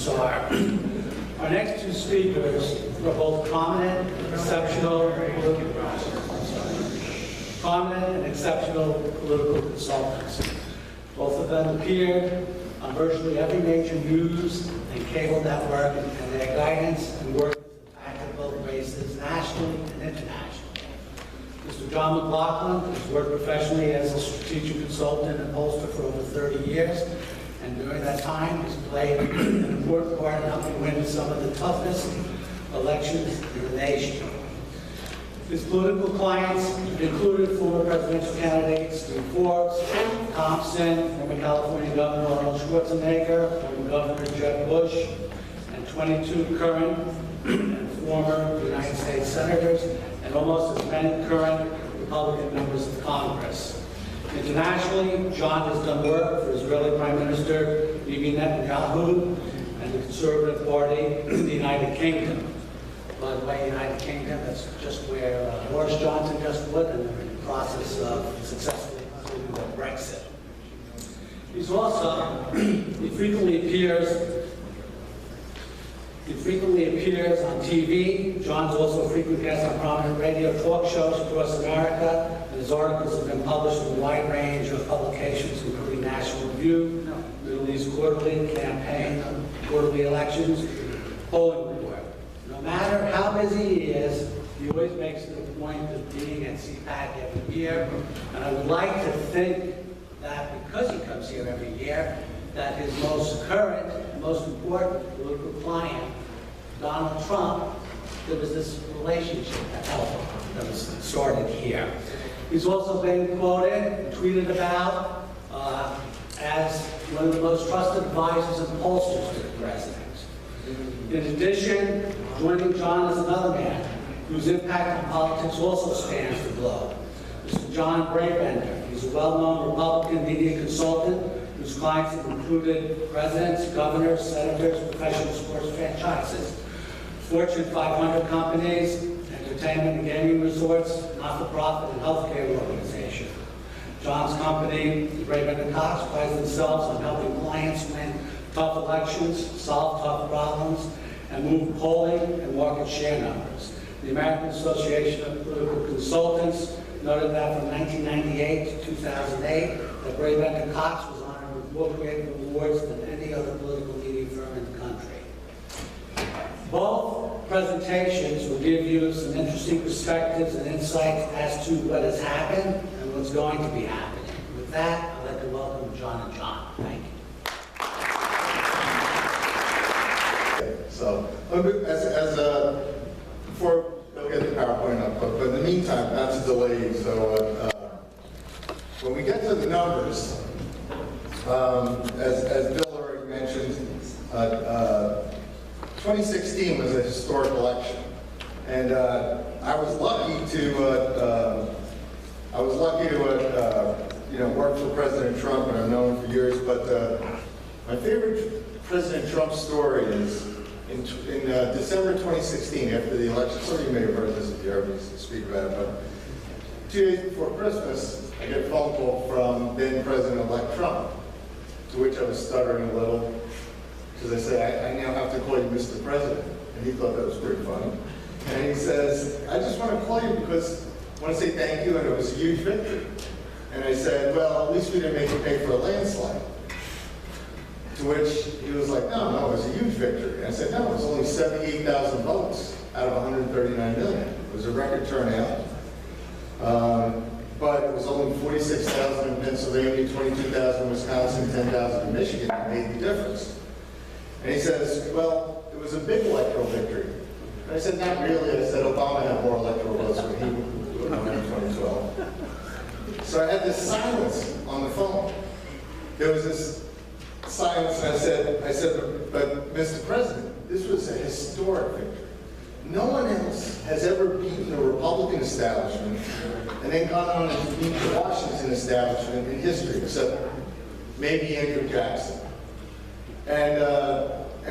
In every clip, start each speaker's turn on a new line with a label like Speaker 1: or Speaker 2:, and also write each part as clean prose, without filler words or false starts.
Speaker 1: star. Our next two speakers are both prominent and exceptional political consultants. Both of them appeared on virtually every major news and cable network, and their guidance and work has impacted both races nationally and internationally. Mr. John McLaughlin has worked professionally as a strategic consultant and pollster for over 30 years, and during that time he's played an important part in helping win some of the toughest elections in the nation. His political clients included former presidential candidates Steve Forbes, Thompson, former California Governor Arnold Schwarzenegger, former Governor Jeb Bush, and 22 current and former United States senators, and almost as many current Republican members of Congress. Internationally, John has done work for Israeli Prime Minister Bibi Netanyahu and the Conservative Party in the United Kingdom. By the way, United Kingdom, that's just where Boris Johnson just went, and they're in the process of successfully concluding Brexit. He's also, he frequently appears on TV. John's also a frequent guest on prominent radio talk shows across America, and his articles have been published in a wide range of publications, including National Review, Middle East Quarterly, Campaign, Quarterly Elections, Polling Report. No matter how busy he is, he always makes it a point of being at CPAC every year, and I would like to think that because he comes here every year, that his most current, most important political client, Donald Trump, there was this relationship that was started here. He's also been quoted and tweeted about as one of the most trusted advisors and pollsters to the president. In addition, joining John is another man whose impact on politics also spans the globe. Mr. John Brabender. He's a well-known Republican media consultant whose clients have included presidents, governors, senators, professional sports franchises, Fortune 500 companies, entertainment and gaming resorts, not-for-profit and healthcare organizations. John's company, Brabender Cox, prides themselves on helping clients win tough elections, solve tough problems, and move polling and market share numbers. The American Association of Political Consultants noted that from 1998 to 2008, that Brabender Cox was honored with more creative awards than any other political media firm in the country. Both presentations will give you some interesting perspectives and insights as to what has happened and what's going to be happening. With that, I'd like to welcome John and John. Thank you.
Speaker 2: So, before they'll get the PowerPoint up, but in the meantime, not to delay you, so when we get to the numbers, as Bill already mentioned, 2016 was a historic election, and I was lucky to work for President Trump, and I've known him for years. But my favorite President Trump story is in December 2016, after the election. Some of you may have heard this if you heard me speak about it, but 2 days before Christmas, I get a phone call from then President-elect Trump, to which I was stuttering a little, because I said, I now have to call you Mr. President. And he thought that was pretty funny. And he says, I just want to call you because I want to say thank you, and it was a huge victory. And I said, well, at least we didn't make you pay for a landslide. To which he was like, no, it was a huge victory. And I said, no, it was only 78,000 votes out of 139 million. It was a record turnout. But it was only 46,000 in Pennsylvania, 22,000 in Wisconsin, 10,000 in Michigan. It made the difference. And he says, well, it was a big electoral victory. And I said, not really. I said, Obama had more electoral votes when he won in 2012. So I had this silence on the phone. There was this silence, and I said, but Mr. President, this was a historic victory. No one else has ever beaten the Republican establishment and then gone on and beat the Washington establishment in history, except maybe Andrew Jackson. And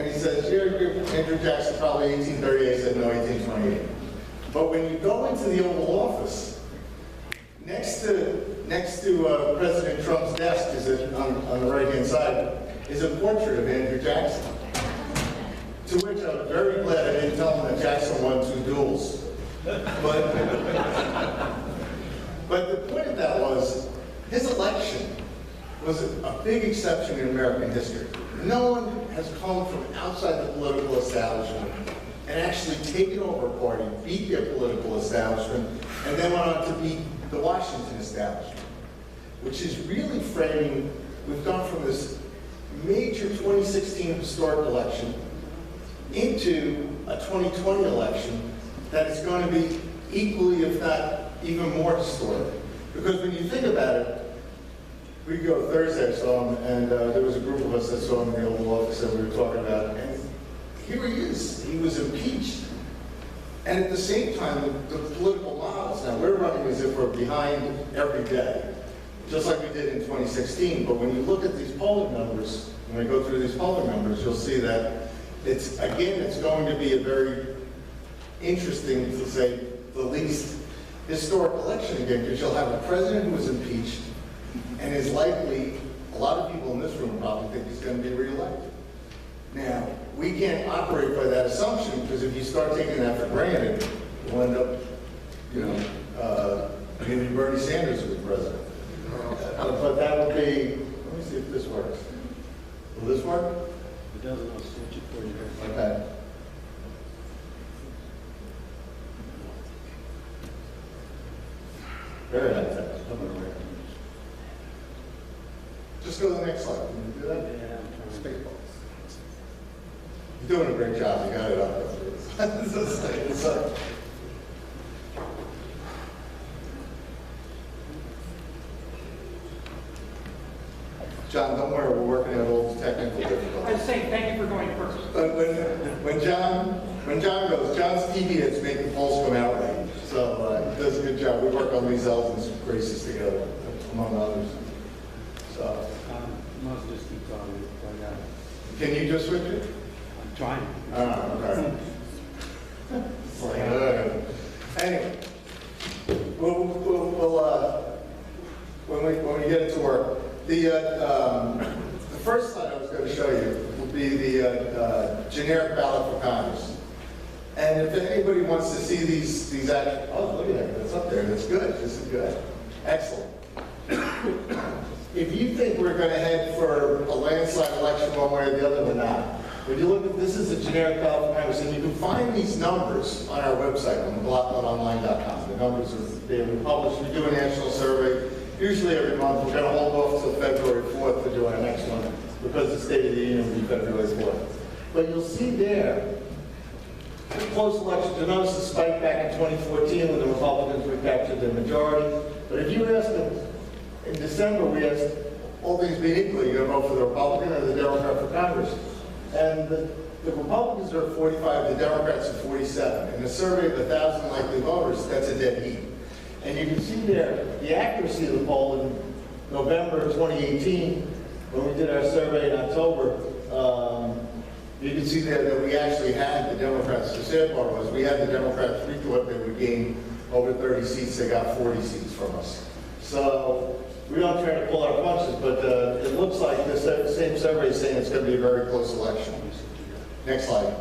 Speaker 2: he says, Andrew Jackson, probably 1838. I said, no, 1828. But when you go into the Oval Office, next to President Trump's desk, on the right-hand side, is a portrait of Andrew Jackson. To which I was very glad I didn't tell him that Jackson won 2 duels. But the point of that was, his election was a big exception in American history. No one has come from outside the political establishment and actually taken over a party, beat their political establishment, and then went on to beat the Washington establishment, which is really framing, we've gone from this major 2016 historic election into a 2020 election that is going to be equally, if not even more historic. Because when you think about it, we go Thursday, I saw him, and there was a group of us that saw him in the Oval Office that we were talking about, and here he is. He was impeached. And at the same time, the political models, now we're running as if we're behind every day, just like we did in 2016, but when you look at these polling numbers, when we go through these polling numbers, you'll see that it's going to be a very interesting, to say the least, historic election again, because you'll have a president who was impeached, and is likely, a lot of people in this room probably think he's going to be reelected. Now, we can't operate by that assumption, because if you start taking that for granted, you'll end up, maybe Bernie Sanders will be president. But that would be, let me see if this works. Will this work?
Speaker 3: It doesn't, I'll switch it for you.
Speaker 2: Okay. Very nice. Just go to the next slide. Can you do that?
Speaker 3: Yeah, I'm trying to.
Speaker 2: Spaceballs. You're doing a great job. You got it up. It's up. John, don't worry. We're working out all the technical
Speaker 4: I was
Speaker 2: difficulties.
Speaker 4: saying, thank you for going first.
Speaker 2: When John goes, John's TV hits make the polls come out right. So he does a good job. We work on these Elves and Graces together, among others. So,
Speaker 3: Must just keep going.
Speaker 2: can you just switch it?
Speaker 3: I'm trying.
Speaker 2: Okay. Anyway, when we get it to work, the first slide I was going to show you will be the generic ballot for Congress. And if anybody wants to see these actual, oh, look at that, that's up there, that's good, this is good, excellent. If you think we're going to head for a landslide election one way or the other, we're not. When you look at, this is a generic ballot for Congress, and you can find these numbers on our website, on McLaughlinonline.com. The numbers are, they were published, we do a national survey, usually every month. We're going to hold off until February 4th to do our next one, because the State of the Union will be February 4th. But you'll see there, close elections. You'll notice the spike back in 2014 when the Republicans recaptured their majority. But if you ask them, in December, we asked, all things being equal, you're going to vote for the Republican or the Democrat for Congress? And the Republicans are at 45, the Democrats are 47. In a survey of 1,000 likely voters, that's a dead heat. And you can see there the accuracy of the poll in November 2018, when we did our survey in October. You can see there that we actually had the Democrats. The sad part was we had the Democrats. We thought they would gain over 30 seats. They got 40 seats from us. So we don't try to pull our punches, but it looks like the same survey is saying it's going to be a very close election. Next slide.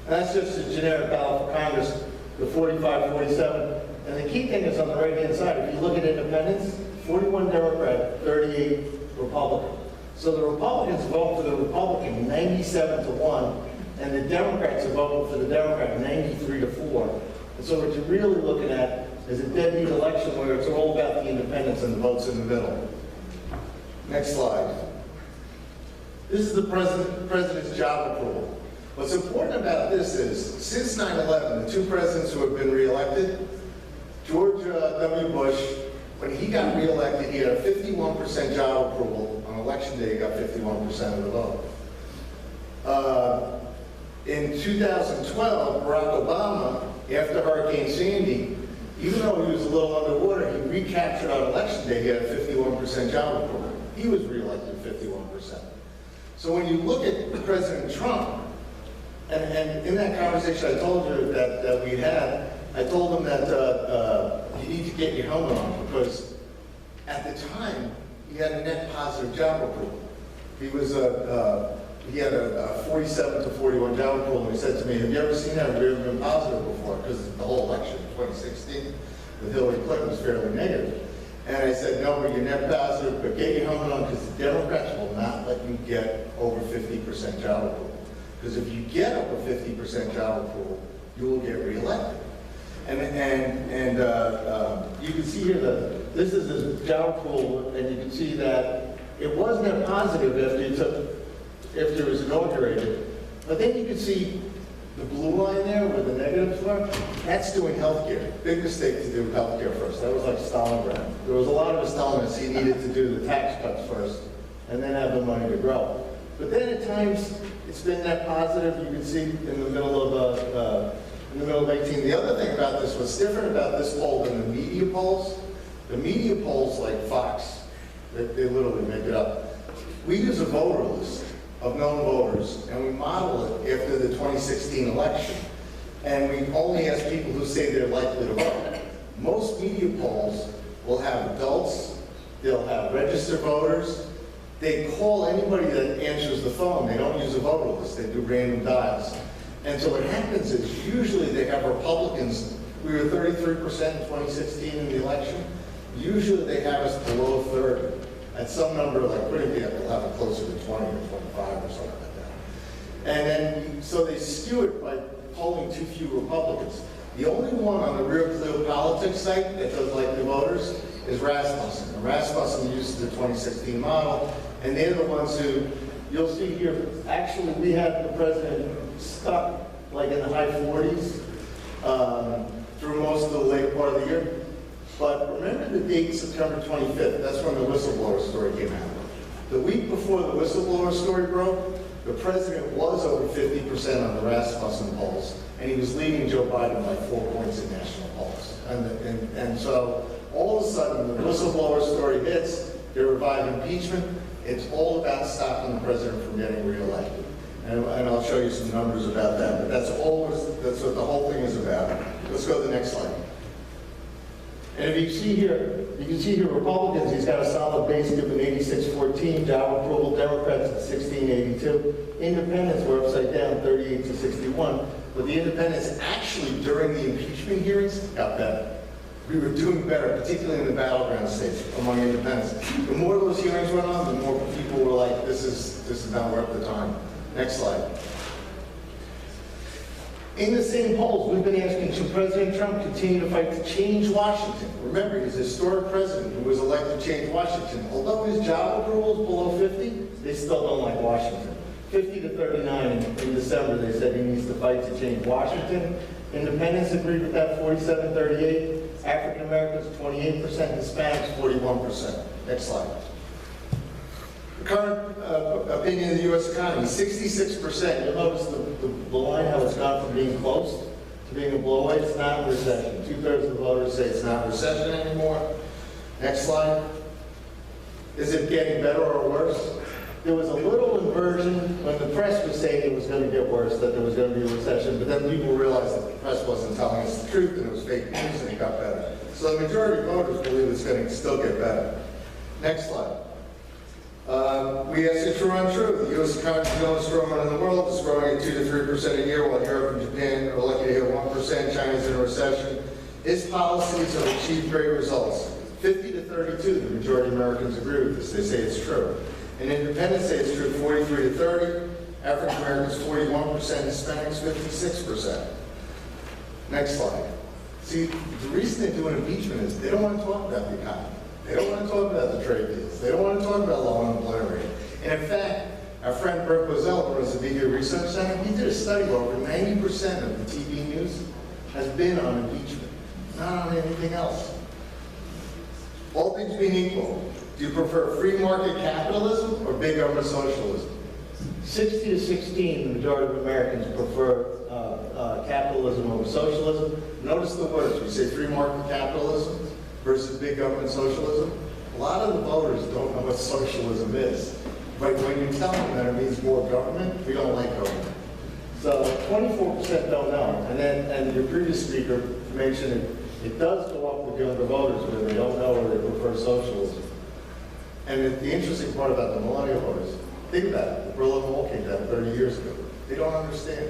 Speaker 2: And that's just a generic ballot for Congress, the 45-47. And the key thing is on the right-hand side. If you look at independents, 41 Democrat, 38 Republican. So the Republicans vote for the Republican 97-1, and the Democrats are voting for the Democrat 93-4. And so what you're really looking at is a dead heat election where it's all about the independents and the votes in the middle. Next slide. This is the president's job approval. What's important about this is, since 9/11, the two presidents who have been reelected, George W. Bush, when he got reelected, he had a 51% job approval. On election day, he got 51% of the vote. In 2012, Barack Obama, after Hurricane Sandy, even though he was a little underwater, he recaptured on election day, he had a 51% job approval. He was reelected 51%. So when you look at President Trump, and in that conversation I told you that we had, I told him that you need to get your helmet on, because at the time, he had a net positive job approval. He was he had a 47 to 41 Java pool, and he said to me, have you ever seen that? Have you ever been positive before? Because the whole election in 2016 with Hillary Clinton was fairly negative. And I said, no, but you're net positive, but get your helmet on, because the Democrats will not let you get over 50% Java pool. Because if you get over 50% Java pool, you will get reelected. And you can see here that this is a Java pool, and you can see that it was net positive after it was inaugurated. But then you can see the blue line there where the negatives were. That's doing healthcare. Big mistake to do healthcare first. That was like Stalingrad. There was a lot of us telling us he needed to do the tax cuts first and then have the money to grow. But then at times it's been net positive. You can see in the middle of 18. The other thing about this, what's different about this poll than the media polls, the media polls like Fox, they literally make it up. We use a voter list of known voters, and we model it after the 2016 election. And we only ask people who say they're likely to vote. Most media polls will have adults, they'll have registered voters, they call anybody that answers the phone. They don't use a voter list, they do random dials. And so what happens is usually they have Republicans, we were 33% in 2016 in the election, usually they have us below 30. At some number like Quinnipiac, they'll have it closer to 20 or 25 or something like that. And then, so they skew it by polling too few Republicans. The only one on the Real Clear Politics site that does like the voters is Rasmussen. And Rasmussen uses the 2016 model, and they're the ones who, you'll see here, actually we had the president stuck like in the high 40s through most of the later part of the year. But remember the date, September 25th, that's when the whistleblower story came out. The week before the whistleblower story broke, the president was over 50% on the Rasmussen polls, and he was leading Joe Biden by 4 points in national polls. And so all of a sudden, the whistleblower story hits, they revive impeachment. It's all about stopping the president from getting reelected. And I'll show you some numbers about that, but that's what the whole thing is about. Let's go to the next slide. And if you see here, you can see here Republicans, he's got a solid base given 86-14, Java approval, Democrats at 16-82. Independents were upside down, 38-61. But the independents actually, during the impeachment hearings, got better. We were doing better, particularly in the battleground states among independents. The more those hearings went on, the more people were like, this is not worth the time. Next slide. In the same polls, we've been asking, should President Trump continue to fight to change Washington? Remember, he's a historic president who was elected to change Washington. Although his job approval is below 50, they still don't like Washington. 50-39 in December, they said he needs to fight to change Washington. Independents agreed with that, 47-38. African Americans, 28%. Hispanics, 41%. Next slide. The current opinion of the U.S. economy, 66%. You'll notice the line, how it's gone from being close to being a blowaway. It's not a recession. 2/3 of the voters say it's not a recession anymore. Next slide. Is it getting better or worse? There was a little inversion when the press was saying it was going to get worse, that there was going to be a recession, but then people realized that the press wasn't telling us the truth and it was fake news and it got better. So the majority of voters believe it's going to still get better. Next slide. We asked it true or untrue. The U.S. economy is the only strong one in the world. It's growing at 2 to 3% a year, while Europe and Japan are lucky to hit 1%. China's in a recession. His policies have achieved great results. 50-32, the majority of Americans agree with this. They say it's true. And independents say it's true, 43-30. African Americans, 41%. Hispanics, 56%. Next slide. See, the reason they do an impeachment is they don't want to talk about the economy. They don't want to talk about the trade deals. They don't want to talk about low unemployment rate. And in fact, our friend Bert Bozell, who runs the Media Research Center, he did a study where over 90% of the TV news has been on impeachment, not on anything else. All things being equal, do you prefer free market capitalism or big government socialism? 60-16, the majority of Americans prefer capitalism over socialism. Notice the words. We say free market capitalism versus big government socialism. A lot of the voters don't know what socialism is. But when you tell them that it means more government, we don't like government. So 24% don't know. And your previous speaker mentioned it does go up with younger voters where they don't know or they prefer socialism. And the interesting part about the millennial voters, think about it. The Berlin Wall came down. 30 years ago. They don't understand.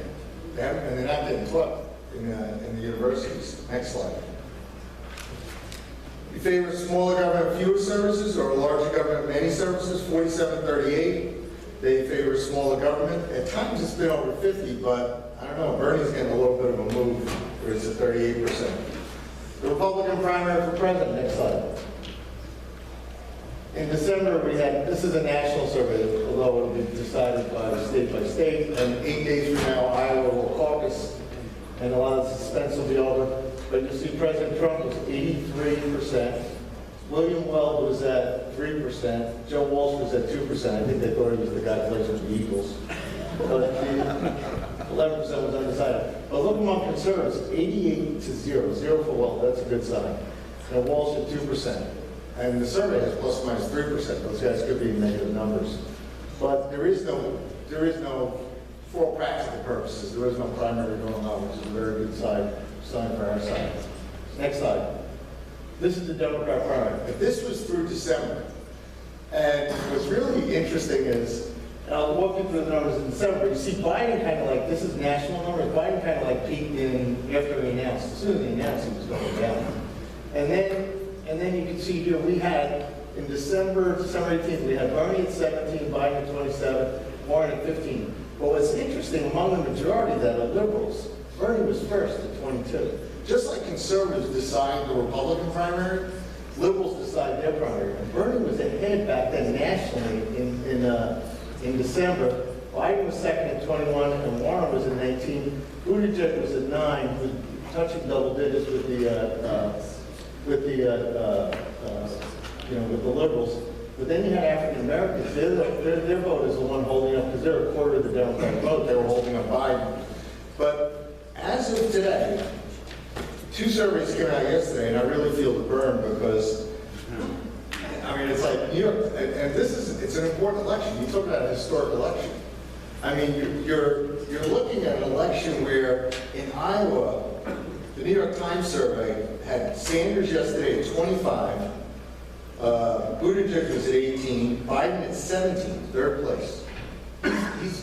Speaker 2: They haven't, and they're not getting taught in the universities. Next slide. You favor smaller government, fewer services, or larger government, many services? 47-38. They favor smaller government. At times it's been over 50, but I don't know. Bernie's getting a little bit of a move, where it's at 38%. The Republican primary for president. Next slide. In December, we had, this is a national survey, although it will be decided by state, and 8 days from now, Iowa will caucus, and a lot of suspense will be over. But you see President Trump was 83%, William Weld was at 3%, Joe Walsh was at 2%. I think they thought he was the guy who plays with the Eagles. But 11% was undecided. But look among conservatives, 88 to 0, 0 for Weld, that's a good sign. And Walsh at 2%. And the survey has plus or minus 3%. Those guys could be negative numbers. But there is no, for all practical purposes, there is no primary going on, which is a very good sign for our side. Next slide. This is the Democrat primary. If this was through December, and what's really interesting is, and I'll walk you through the numbers in December, you see Biden kind of like, this is national numbers, Biden kind of like peaked in after he announced. As soon as he announced, he was going down. And then you can see here, we had, in December 18th, we had Bernie at 17, Biden at 27, Warren at 15. But what's interesting, among the majority that are liberals, Bernie was first at 22. Just like conservatives decide the Republican primary, liberals decide their primary. And Bernie was ahead back then nationally in December. Biden was second at 21, and Warren was at 19. Buttigieg was at 9, was touching double digits with the liberals. But then you had African Americans. Their vote is the one holding up, because they're a quarter of the Democratic vote. They were holding up Biden. But as of today, 2 surveys came out yesterday, and I really feel the burn because, I mean, it's like, New York, and it's an important election. You talk about a historic election. I mean, you're looking at an election where in Iowa, the New York Times survey had Sanders yesterday at 25, Buttigieg was at 18, Biden at 17, third place.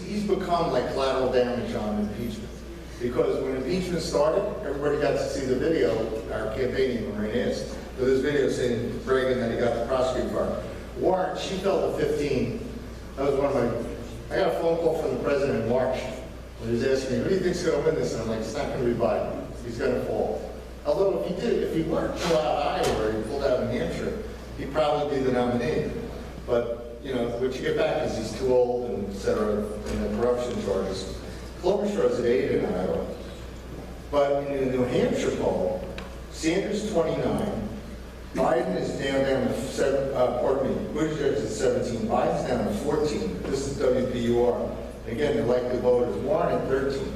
Speaker 2: He's become like collateral damage on impeachment. Because when impeachment started, everybody got to see the video, our campaign even ran asked. So this video saying Reagan that he got the prosecuting part. Warren, she fell to 15. That was one of my, I got a phone call from the president in March. When he was asking me, who do you think's going to win this? And I'm like, it's not going to be Biden. He's going to fall. Although if he weren't to pull out Iowa or he pulled out New Hampshire, he'd probably be the nominee. But, you know, what you get back is he's too old and et cetera, and the corruption charges. Klobuchar's at 8 in Iowa. But in the New Hampshire poll, Sanders 29, Biden is down to 7, Buttigieg is at 17, Biden's down to 14. This is WPUR. Again, the likely vote is Warren at 13.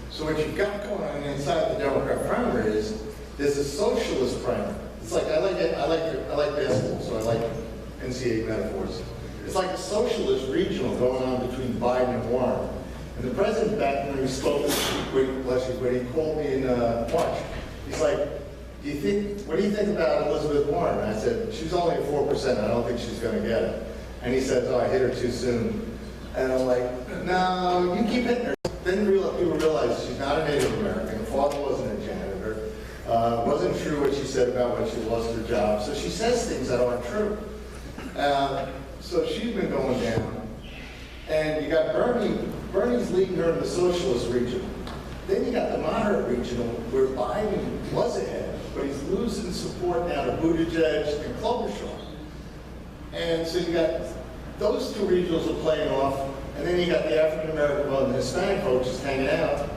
Speaker 2: So what you've got going on inside the Democrat primary is there's a socialist primary. It's like I like basketball, so I like NCAA metaphors. It's like a socialist regional going on between Biden and Warren. And the president back when he spoke, when he called me in March, he's like, what do you think about Elizabeth Warren? And I said, she's only at 4%, I don't think she's going to get it. And he says, oh, I hit her too soon. And I'm like, no, you keep hitting her. Then people realize she's not a Native American, her father wasn't a janitor, wasn't true what she said about when she lost her job. So she says things that aren't true. So she's been going down. And you got Bernie's leading her in the socialist region. Then you got the moderate regional where Biden was ahead, but he's losing support now to Buttigieg and Klobuchar. And so you got those 2 regionals are playing off, and then you got the African American vote and the Hispanic vote just hanging out.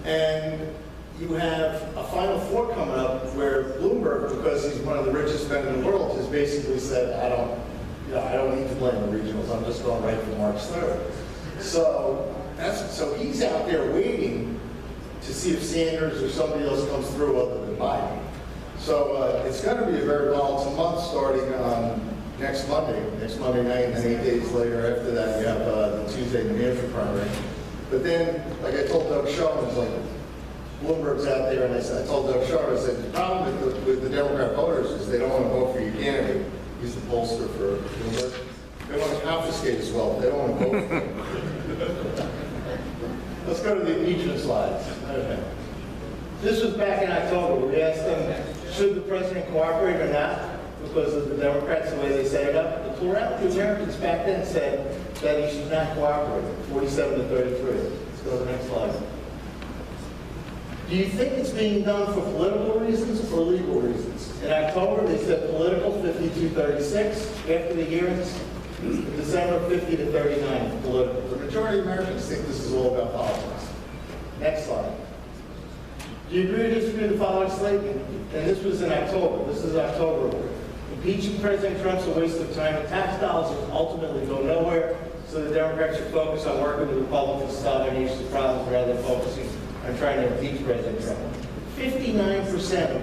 Speaker 2: And you have a Final Four coming up where Bloomberg, because he's one of the richest men in the world, has basically said, I don't need to blame the regionals. I'm just going right for March 3rd. So he's out there waiting to see if Sanders or somebody else comes through other than Biden. So it's going to be a very volatile month starting next Monday night, and then 8 days later after that we have the Tuesday New Hampshire primary. But then, like I told Doug Shaw, I was like, Bloomberg's out there, and I told Doug Shaw, I said, the problem with the Democrat voters is they don't want to vote for your candidate. He's the pollster for Bloomberg. They want to confiscate his wealth. They don't want to vote for him. go to the impeachment slides. Okay. This was back in October. We asked them, should the president cooperate or not? Because of the Democrats, the way they set it up. The plurality of Americans back then said that he should not cooperate, 47 to 33. Let's go to the next slide. Do you think it's being done for political reasons or legal reasons? In October, they said political, 52-36. After the hearings, in December, 50 to 39, political. The majority of Americans think this is all about politics. Next slide. Do you agree or disagree with the following statement? And this was in October. This is October. Impeaching President Trump's a waste of time. The tax dollars will ultimately go nowhere, so the Democrats should focus on working with the Republicans to solve any issues, problems, rather than focusing on trying to impeach President Trump. 59% of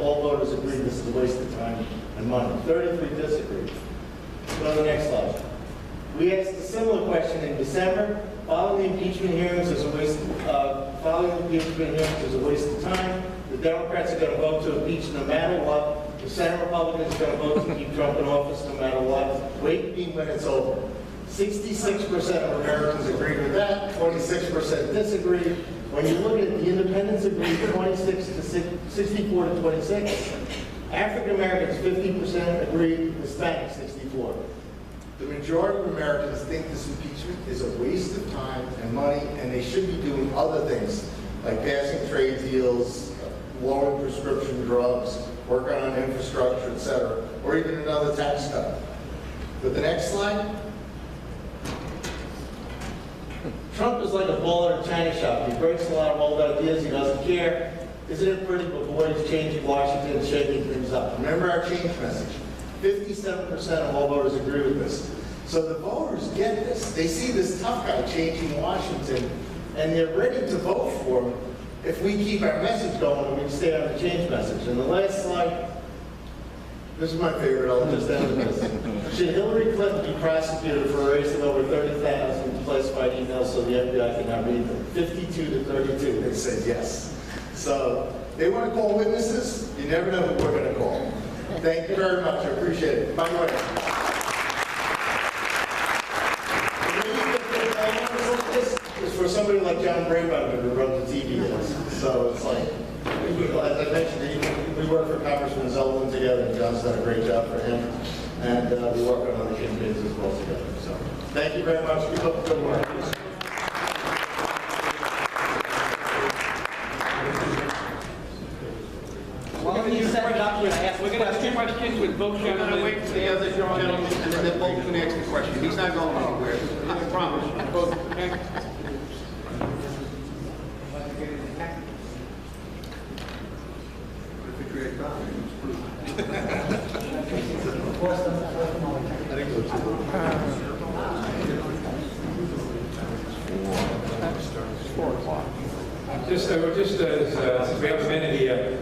Speaker 2: all voters agree this is a waste of time and money. 33 disagree. Go to the next slide. We asked a similar question in December. Following the impeachment hearings is a waste of time. The Democrats are going to vote to impeach no matter what. The Senate Republicans are going to vote to keep Trump in office no matter what. Wait when it's over. 66% of Americans agree with that. 26% disagree. When you look at the independents agree 64 to 26. African Americans 50% agree. Hispanics 64. The majority of Americans think this impeachment is a waste of time and money, and they should be doing other things, like passing trade deals, lowering prescription drugs, working on infrastructure, etc., or even another tax cut. But the next slide. Trump is like a bull in a china shop. He breaks a lot of old ideas. He doesn't care. Isn't it pretty? But boy, he's changing Washington and shaking things up. Remember our change message. 57% of all voters agree with this. So the voters get this. They see this tough guy changing Washington, and they're ready to vote for him if we keep our message going and we stay on the change message. And the last slide, this is my favorite, I'll just end with this. Should Hillary Clinton be prosecuted for erasing over 30,000 classified emails so the FBI cannot read them? 52 to 32, they said yes. So they want to call witnesses, you never know who we're going to call. Thank you very much, I appreciate it. By the way, this is for somebody like John Brabender who wrote the TV list. So it's like, as I mentioned, we work for Congressman Sullivan together, and John's done a great job for him. And we work on other campaigns as well together. So thank you very much. Keep up the good work.
Speaker 4: Well, you set it up here. We're going to ask questions with both
Speaker 5: We're
Speaker 4: gentlemen.
Speaker 5: going to wait for the other gentleman, and then they both can ask the question. He's not going anywhere. I promise. Both, okay? If you create time,
Speaker 6: Just as we have a minute here,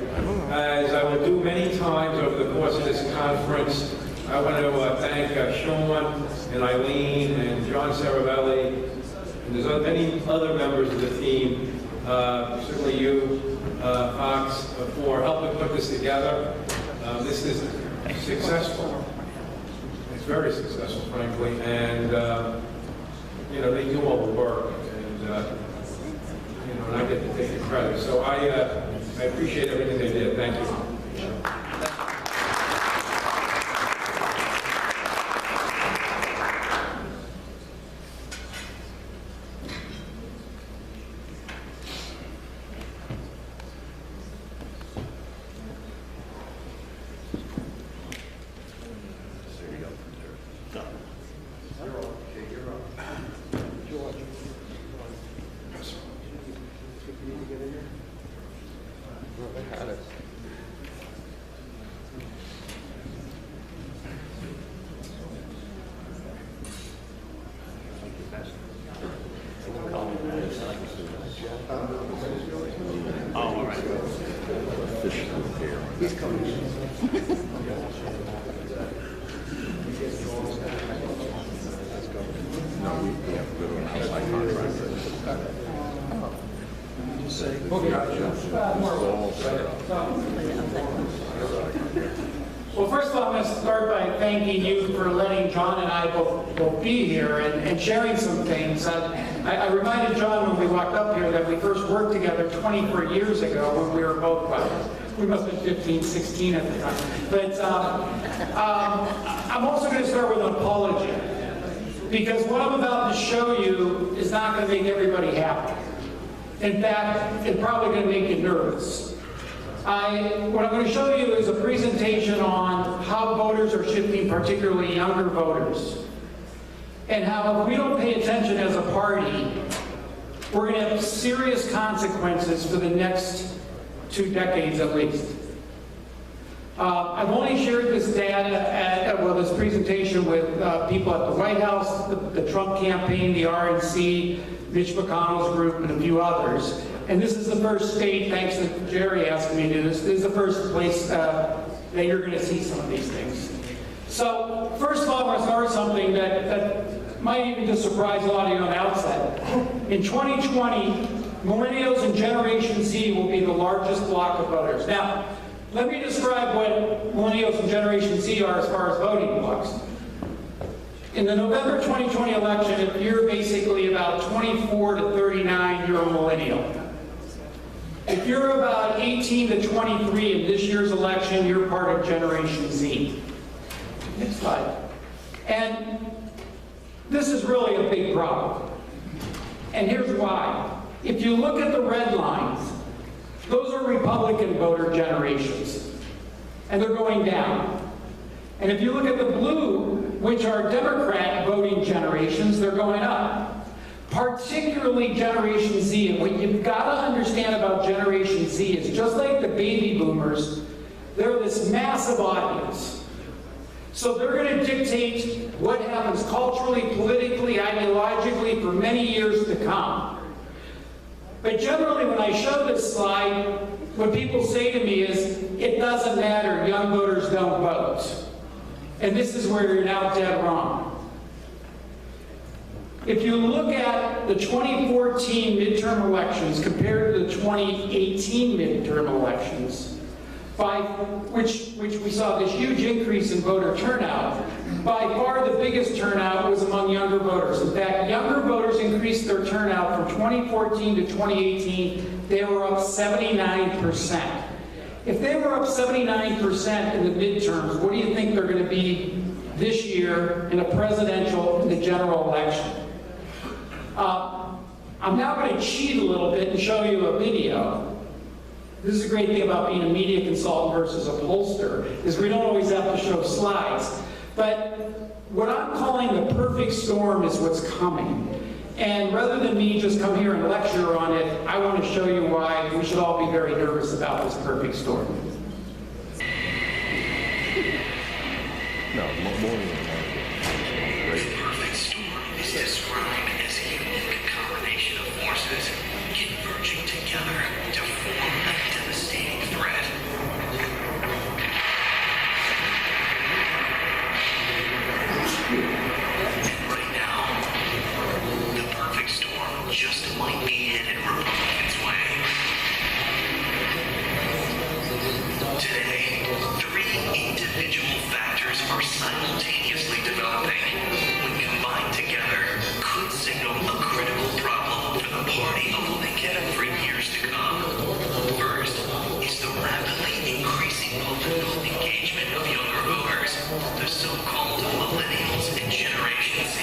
Speaker 6: as I will do many times over the course of this conference, I want to thank Sean and Eileen and John Saravelli, and there's many other members of the team, certainly you, Fox, for helping put this together. This is successful. It's very successful, frankly, and they do all the work, and and I get to take the credit. So I appreciate everything they did. Thank you.
Speaker 7: Well, first of all, I'm going to start by thanking you for letting John and I both be here and sharing some things. I reminded John when we walked up here that we first worked together 24 years ago when we were both, we must have been 15, 16 at the time. But I'm also going to start with an apology, because what I'm about to show you is not going to make everybody happy. In fact, it's probably going to make you nervous. What I'm going to show you is a presentation on how voters are shifting, particularly younger voters, and how if we don't pay attention as a party, we're going to have serious consequences for the next 2 decades at least. I've only shared this data, this presentation with people at the White House, the Trump campaign, the RNC, Mitch McConnell's group, and a few others. And this is the first state, thanks to Jerry asking me to do this, this is the first place that you're going to see some of these things. So, first of all, I want to start with something that might even just surprise a lot of you on the outset. In 2020, millennials and Generation Z will be the largest block of voters. Now, let me describe what millennials and Generation Z are as far as voting blocks. In the November 2020 election, if you're basically about 24 to 39, you're a millennial. If you're about 18 to 23 in this year's election, you're part of Generation Z. Next slide. And this is really a big problem. And here's why. If you look at the red lines, those are Republican voter generations, and they're going down. And if you look at the blue, which are Democrat voting generations, they're going up. Particularly Generation Z. And what you've got to understand about Generation Z is just like the baby boomers, they're this massive audience. So they're going to dictate what happens culturally, politically, ideologically for many years to come. But generally, when I show this slide, what people say to me is, it doesn't matter, young voters don't vote. And this is where you're now dead wrong. If you look at the 2014 midterm elections compared to the 2018 midterm elections, which we saw this huge increase in voter turnout, by far the biggest turnout was among younger voters. In fact, younger voters increased their turnout from 2014 to 2018. They were up 79%. If they were up 79% in the midterms, what do you think they're going to be this year in a presidential, in the general election? I'm now going to cheat a little bit and show you a video. This is a great thing about being a media consultant versus a pollster, is we don't always have to show slides. But what I'm calling the perfect storm is what's coming. And rather than me just come here and lecture on it, I want to show you why we should all be very nervous about this perfect storm.
Speaker 8: No, morning.
Speaker 9: The perfect storm is described as a unique combination of forces converging together to form a devastating threat. And right now, the perfect storm just might be headed Republicans' way. Today, 3 individual factors are simultaneously developing. When combined together, could signal a critical problem for the party of Lincoln for years to come. First is the rapidly increasing political engagement of younger voters, the so-called millennials and Generation Z.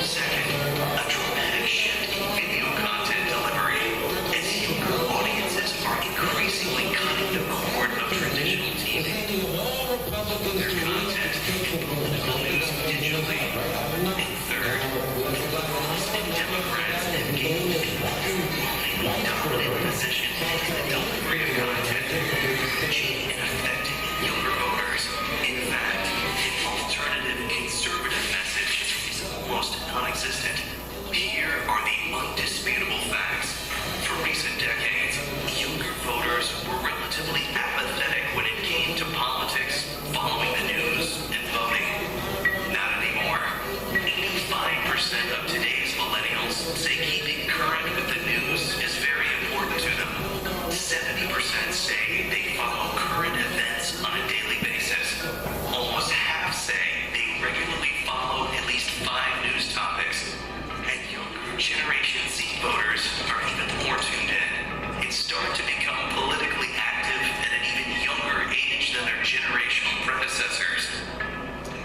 Speaker 9: Second, a dramatic shift in video content delivery, as younger audiences are increasingly cutting the cord of traditional TV. Their content and political news digitally. And third, liberals and Democrats have gained an overwhelmingly dominant position in the delivery of content, reaching and affecting younger voters. In fact, an alternative conservative message is almost non-existent. Here are the undisputable facts. For recent decades, younger voters were relatively apathetic when it came to politics, following the news, and voting. Not anymore. 85% of today's millennials say keeping current with the news is very important to them. 70% say they follow current events on a daily basis. Almost half say they regularly follow at least 5 news topics. And younger Generation Z voters are even more tuned in and start to become politically active at an even younger age than their generational predecessors.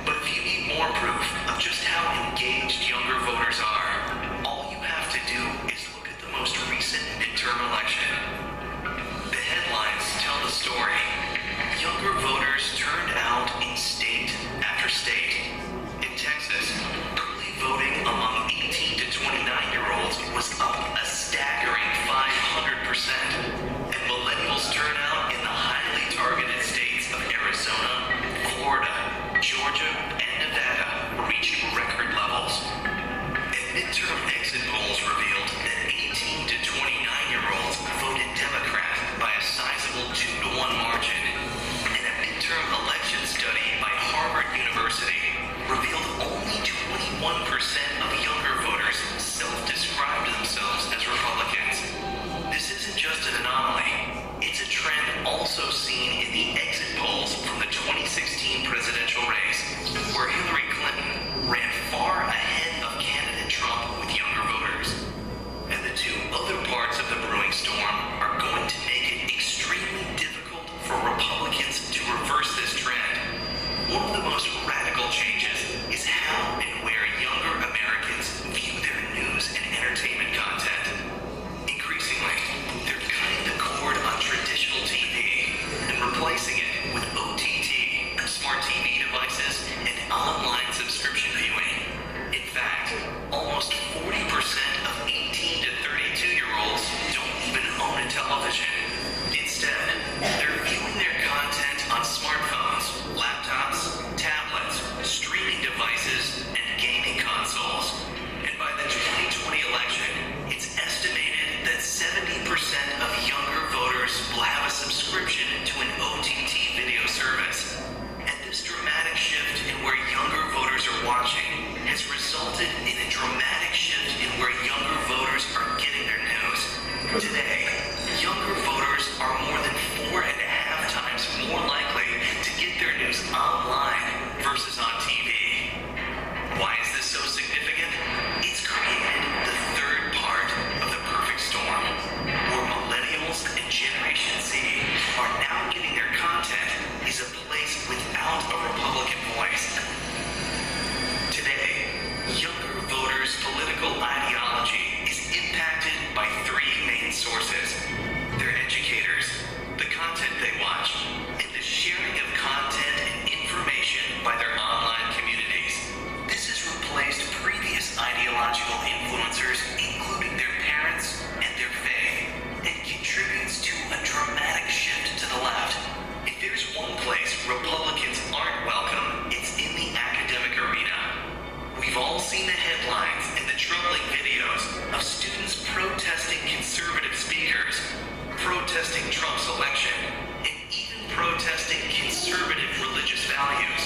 Speaker 9: But if you need more proof of just how engaged younger voters are, all you have to do is look at the most recent midterm election. The headlines tell the story. Younger voters turned out in state after state. In Texas, early voting among 18 to 29-year-olds was up a staggering 500%, and millennials' turnout in the highly targeted states of Arizona, Florida, Georgia, and Nevada reached record levels. And midterm exit polls revealed that 18 to 29-year-olds voted Democrat by a sizable 2-to-1 margin. And a midterm election study by Harvard University revealed only 21% of younger voters self-described themselves as Republicans. This isn't just an anomaly. It's a trend also seen in the exit polls from the 2016 presidential race, where Hillary Clinton ran far ahead of candidate Trump with younger voters. And the two other parts of the brewing storm are going to make it extremely difficult for Republicans to reverse this trend. One of the most radical changes is how and where younger Americans view their news and entertainment content. Increasingly, they're cutting the cord on traditional TV and replacing it with OTT, smart TV devices, and online subscription viewing. In fact, almost 40% of 18 to 32-year-olds don't even own a television. Instead, they're viewing their content on smartphones, laptops, tablets, streaming devices, and gaming consoles. And by the 2020 election, it's estimated that 70% of younger voters will have a subscription to an OTT video service. And this dramatic shift in where younger voters are watching has resulted in a dramatic shift in where younger voters are getting their news. Today, younger voters are more than 4.5 times more likely to get their news online versus on TV. Why is this so significant? It's created the third part of the perfect storm, where millennials and Generation Z are now getting their content is a place without a Republican voice. Today, younger voters' political ideology is impacted by three main sources: their educators, the content they watch, and the sharing of content and information by their online communities. This has replaced previous ideological influencers, including their parents and their faith, and contributes to a dramatic shift to the left. If there's one place Republicans aren't welcome, it's in the academic arena. We've all seen the headlines and the troubling videos of students protesting conservative speakers, protesting Trump's election, and even protesting conservative religious values.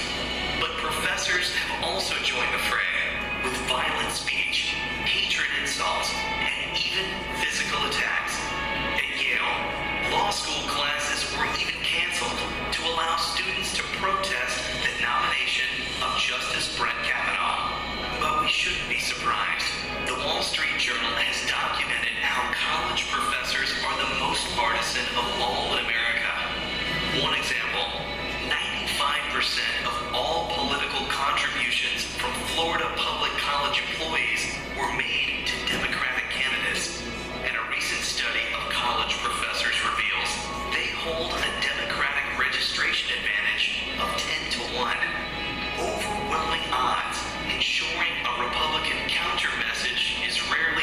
Speaker 9: But professors have also joined the fray with violent speech, hatred insults, and even physical attacks. At Yale, law school classes were even canceled to allow students to protest the nomination of Justice Brett Kavanaugh. But we shouldn't be surprised. The Wall Street Journal has documented how college professors are the most partisan of all in America. One example, 95% of all political contributions from Florida public college employees were made to Democratic candidates. And a recent study of college professors reveals they hold a Democratic registration advantage of 10 to 1. Overwhelming odds, ensuring a Republican counter message is rarely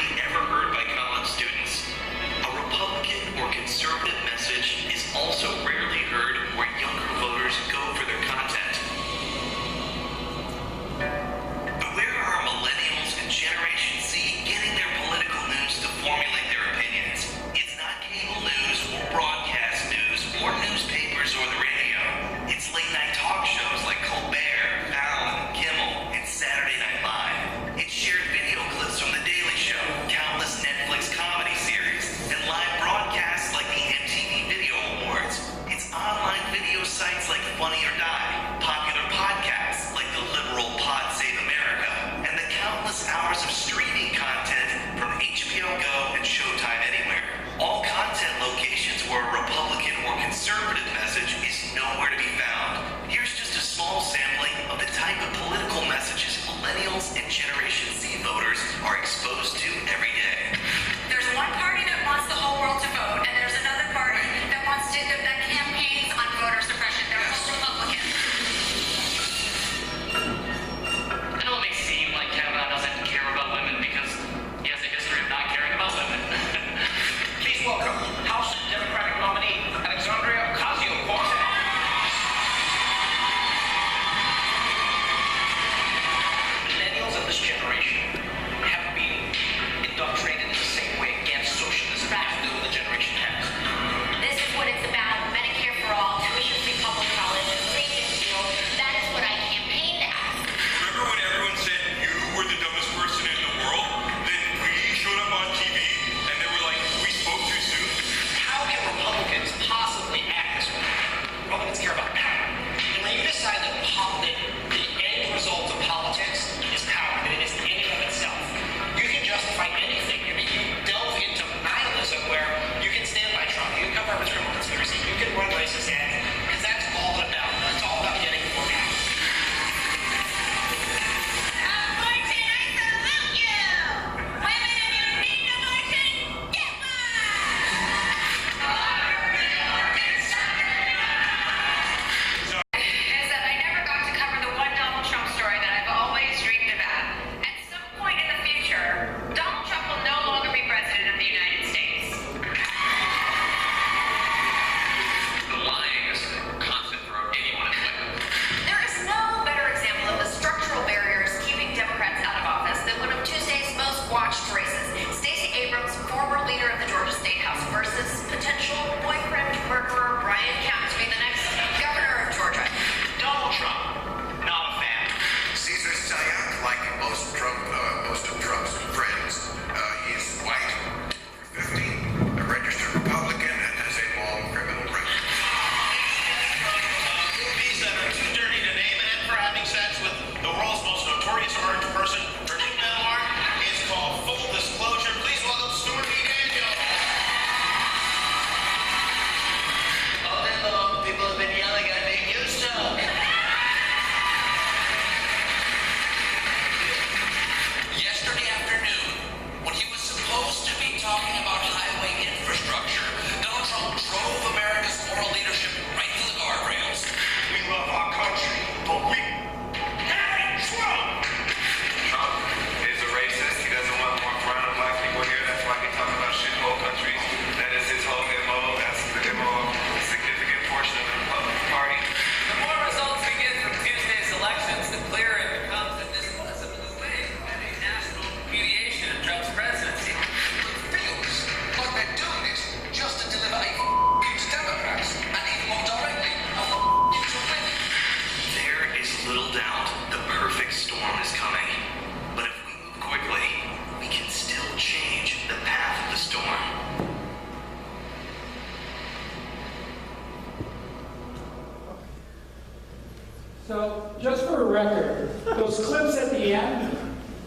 Speaker 7: those clips at the end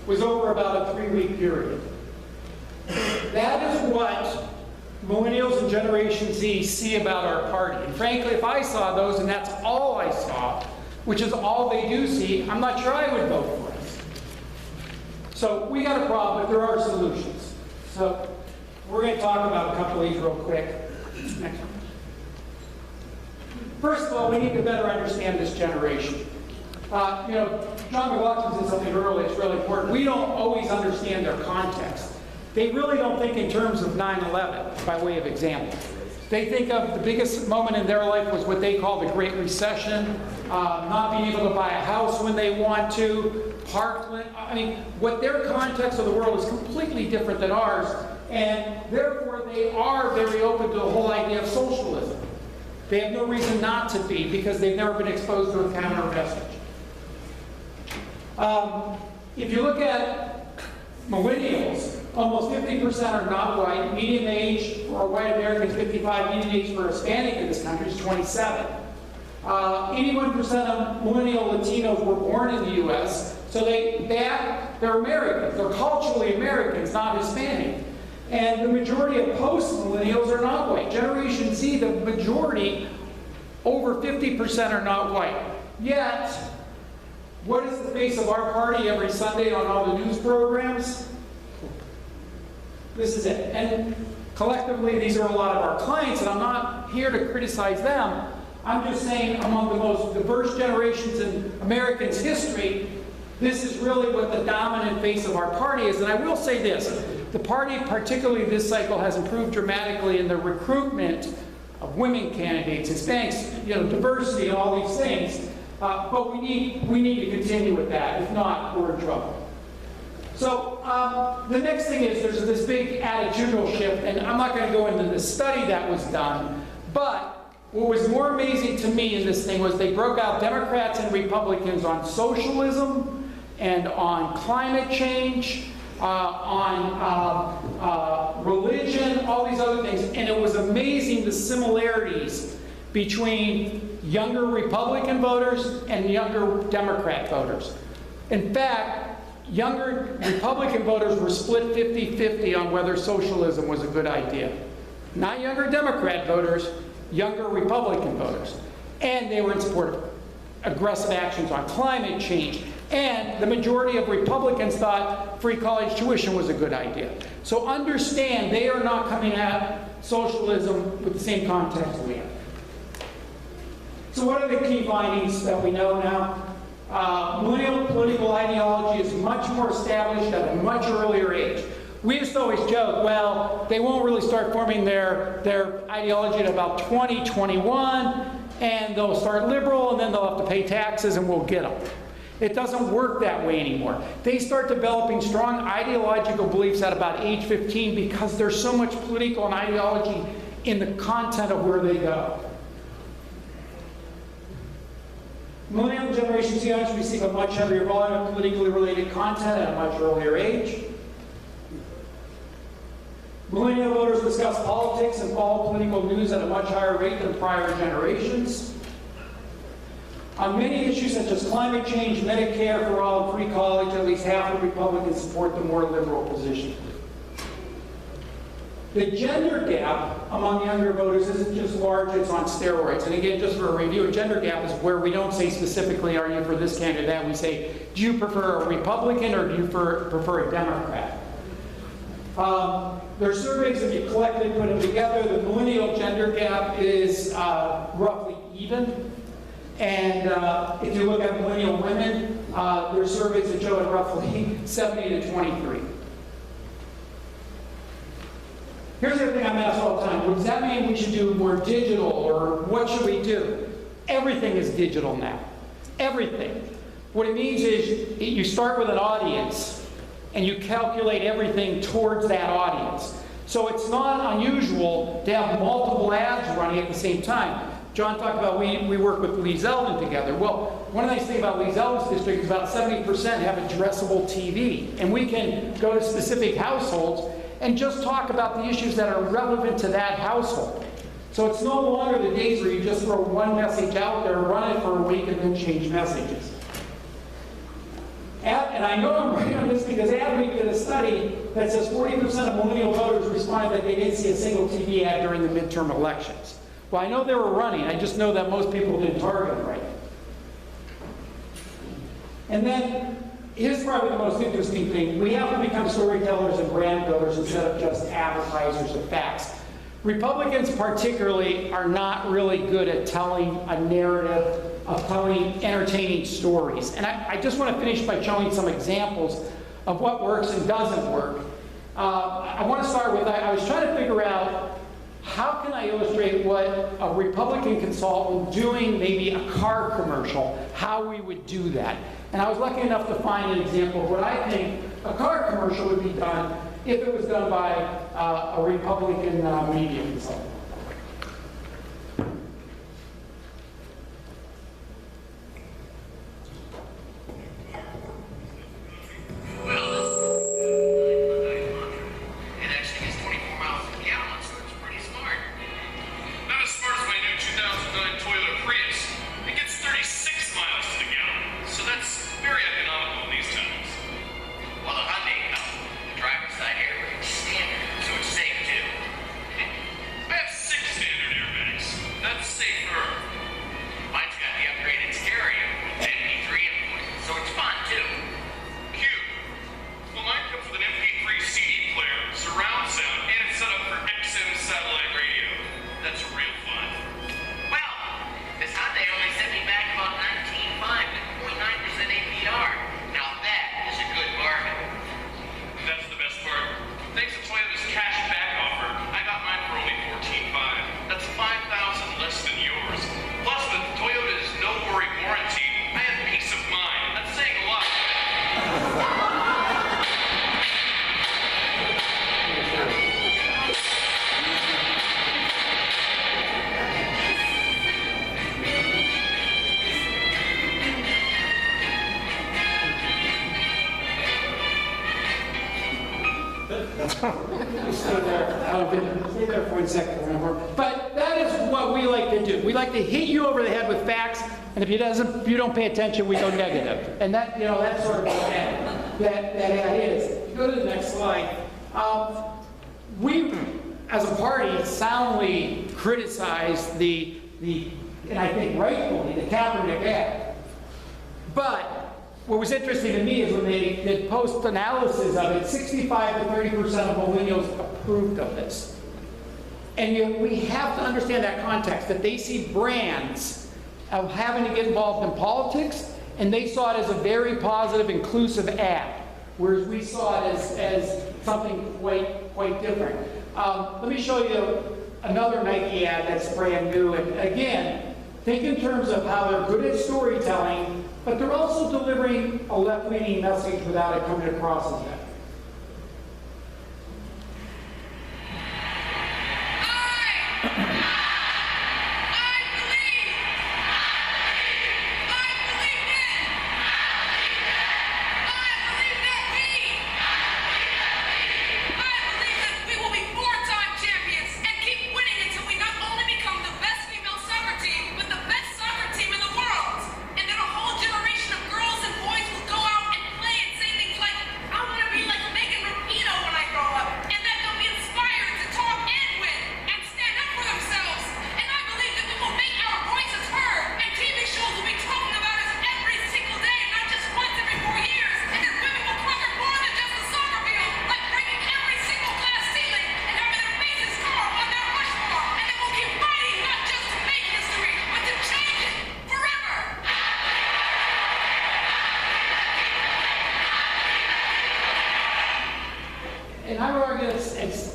Speaker 7: was over about a 3-week period. That is what millennials and Generation Z see about our party. And frankly, if I saw those and that's all I saw, which is all they do see, I'm not sure I would vote for us. So we got a problem, but there are solutions. So we're going to talk about a couple of these real quick. Next one. First of all, we need to better understand this generation. John McLaughlin said something earlier, it's really important. We don't always understand their context. They really don't think in terms of 9/11, by way of example. They think of the biggest moment in their life was what they call the Great Recession, not being able to buy a house when they want to, Parkland. I mean, what their context of the world is completely different than ours, and therefore they are very open to the whole idea of socialism. They have no reason not to be because they've never been exposed to a counter message. If you look at millennials, almost 50% are not white. Median age for white Americans, 55. Median age for Hispanic in this country is 27. 81% of millennial Latinos were born in the U.S., so they're Americans. They're culturally Americans, not Hispanic. And the majority of post-millennials are not white. Generation Z, the majority, over 50% are not white. Yet, what is the face of our party every Sunday on all the news programs? This is it. And collectively, these are a lot of our clients, and I'm not here to criticize them. I'm just saying among the most diverse generations in Americans' history, this is really what the dominant face of our party is. And I will say this, the party, particularly this cycle, has improved dramatically in the recruitment of women candidates, Hispanics, diversity and all these things. But we need to continue with that. If not, we're in trouble. So the next thing is there's this big attitudinal shift, and I'm not going to go into the study that was done, but what was more amazing to me in this thing was they broke out Democrats and Republicans on socialism and on climate change, on religion, all these other things, and it was amazing the similarities between younger Republican voters and younger Democrat voters. In fact, younger Republican voters were split 50-50 on whether socialism was a good idea. Not younger Democrat voters, younger Republican voters. And they were in support of aggressive actions on climate change. And the majority of Republicans thought free college tuition was a good idea. So understand, they are not coming at socialism with the same context we are. So what are the key findings that we know now? Millennial political ideology is much more established at a much earlier age. We used to always joke, well, they won't really start forming their ideology at about 2021, and they'll start liberal, and then they'll have to pay taxes, and we'll get them. It doesn't work that way anymore. They start developing strong ideological beliefs at about age 15 because there's so much political and ideology in the content of where they go. Millennial Generation Z receive a much heavier volume of politically related content at a much earlier age. Millennial voters discuss politics and follow political news at a much higher rate than prior generations. On many issues such as climate change, Medicare for all, and free college, at least half of Republicans support the more liberal position. The gender gap among younger voters isn't just large, it's on steroids. And again, just for a review, a gender gap is where we don't say specifically, are you for this candidate, that? We say, do you prefer a Republican or do you prefer a Democrat? There are surveys, if you collectively put them together, the millennial gender gap is roughly even. And if you look at millennial women, there are surveys that show it roughly 70 to 23. Here's the other thing I'm asked all the time. Does that mean we should do more digital, or what should we do? Everything is digital now. Everything. What it means is you start with an audience, and you calculate everything towards that audience. So it's not unusual to have multiple ads running at the same time. John talked about we work with Lee Zeldin together. Well, one of the nice things about Lee Zeldin's district is about 70% have addressable TV. And we can go to specific households and just talk about the issues that are relevant to that household. So it's no longer the days where you just throw one message out there, run it for a week, and then change messages. And I know I'm right on this because Albany did a study that says 40% of millennial voters responded that they didn't see a single TV ad during the midterm elections. Well, I know they were running. I just know that most people didn't target them right. And then, here's probably the most interesting thing. We have to become storytellers and brand builders instead of just advertisers of facts. Republicans particularly are not really good at telling a narrative, of telling entertaining stories. And I just want to finish by showing some examples of what works and doesn't work. I want to start with, I was trying to figure out how can I illustrate what a Republican consultant doing maybe a car commercial, how we would do that. And I was lucky enough to find an example of what I think a car commercial would be done if it was done by a Republican media consultant. Stay there for 1 second, remember? But that is what we like to do. We like to hit you over the head with facts, and if you don't pay attention, we go negative. And that, that's sort of what that ad is. Go to the next slide. We, as a party, soundly criticized and I think rightfully, the Kaepernick ad. But what was interesting to me is when they did post-analysis of it, 65 to 30% of millennials approved of this. And yet we have to understand that context, that they see brands of having to get involved in politics, and they saw it as a very positive, inclusive ad, whereas we saw it as something quite different. Let me show you another Nike ad that's brand new. And again, think in terms of how they're good at storytelling, but they're also delivering a left-leaning message without it coming across as that.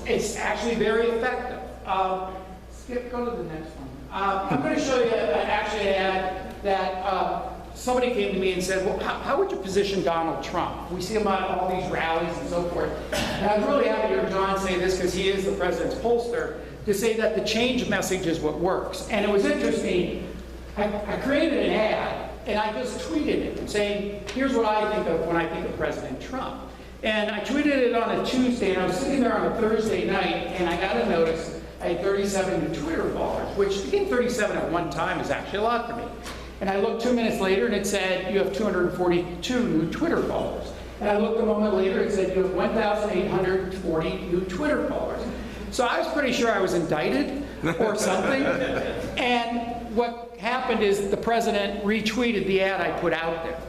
Speaker 7: It's actually very effective. Go to the next one. I'm going to show you actually an ad that somebody came to me and said, well, how would you position Donald Trump? We see him at all these rallies and so forth. And I was really happy to hear John say this because he is the president's pollster, to say that the change message is what works. And it was interesting. I created an ad and I just tweeted it saying, here's what I think of when I think of President Trump. And I tweeted it on a Tuesday, and I was sitting there on a Thursday night, and I got a notice I had 37 new Twitter followers, which, to get 37 at one time is actually a lot for me. And I looked 2 minutes later and it said, you have 242 new Twitter followers. And I looked a moment later and it said, you have 1,840 new Twitter followers. So I was pretty sure I was indicted or something. And what happened is the president retweeted the ad I put out there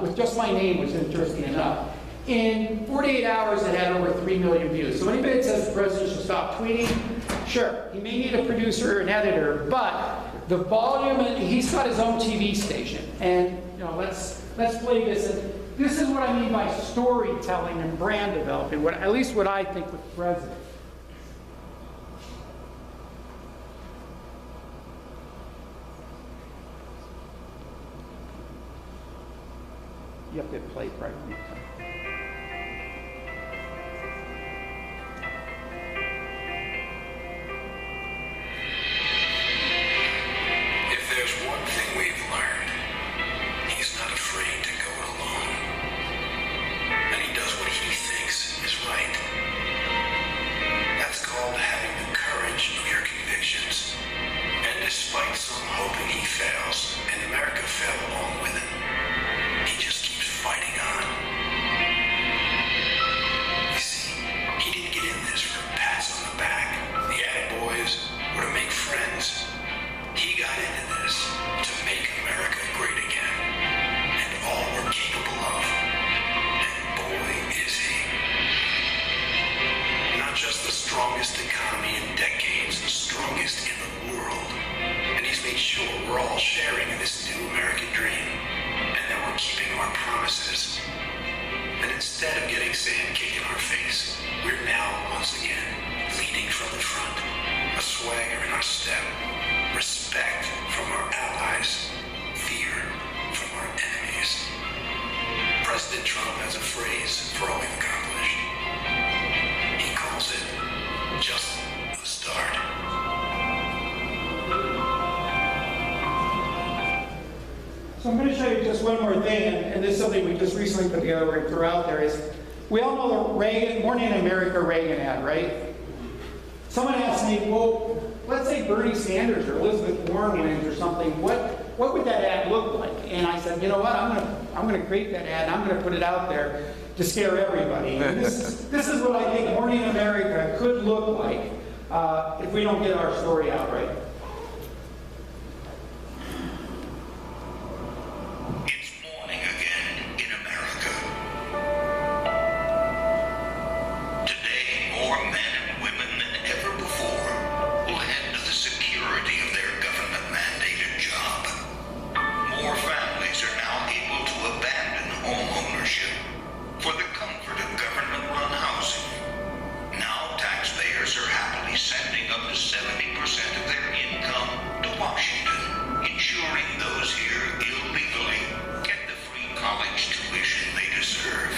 Speaker 7: with just my name, which is interesting enough. In 48 hours, it had over 3 million views. So anybody that says the president should stop tweeting, sure, he may need a producer or an editor, but the volume, and he's got his own TV station. And let's play this. And this is what I mean by storytelling and brand developing, at least what I think with the president. You have to play it right.
Speaker 9: If there's one thing we've learned, he's not afraid to go it alone. And he does what he thinks is right. That's called having the courage of your convictions. And despite some hoping he fails, and America fell along with him, he just keeps fighting on. You see, he didn't get in this for pats on the back, the attaboys, or to make friends. He got into this to make America great again, and all we're capable of. And boy, is he. Not just the strongest economy in decades, the strongest in the world. And he's made sure we're all sharing in this new American dream, and that we're keeping our promises. And instead of getting sand kicked in our face, we're now, once again, leading from the front, a swagger in our step, respect from our allies, fear from our enemies. President Trump has a phrase for all we've accomplished. He calls it just the start.
Speaker 7: So I'm going to show you just one more thing, and this is something we just recently put together and threw out there, is we all know the Reagan, Morning in America Reagan ad, right? Someone asked me, well, let's say Bernie Sanders or Elizabeth Warren wins or something, what would that ad look like? And I said, you know what, I'm going to create that ad, and I'm going to put it out there to scare everybody. And this is what I think Morning in America could look like if we don't get our story out right.
Speaker 9: It's morning again in America. Today, more men and women than ever before will head to the security of their government-mandated job. More families are now able to abandon home ownership for the comfort of government-run housing. Now, taxpayers are happily sending up to 70% of their income to Washington, ensuring those here illegally get the free college tuition they deserve.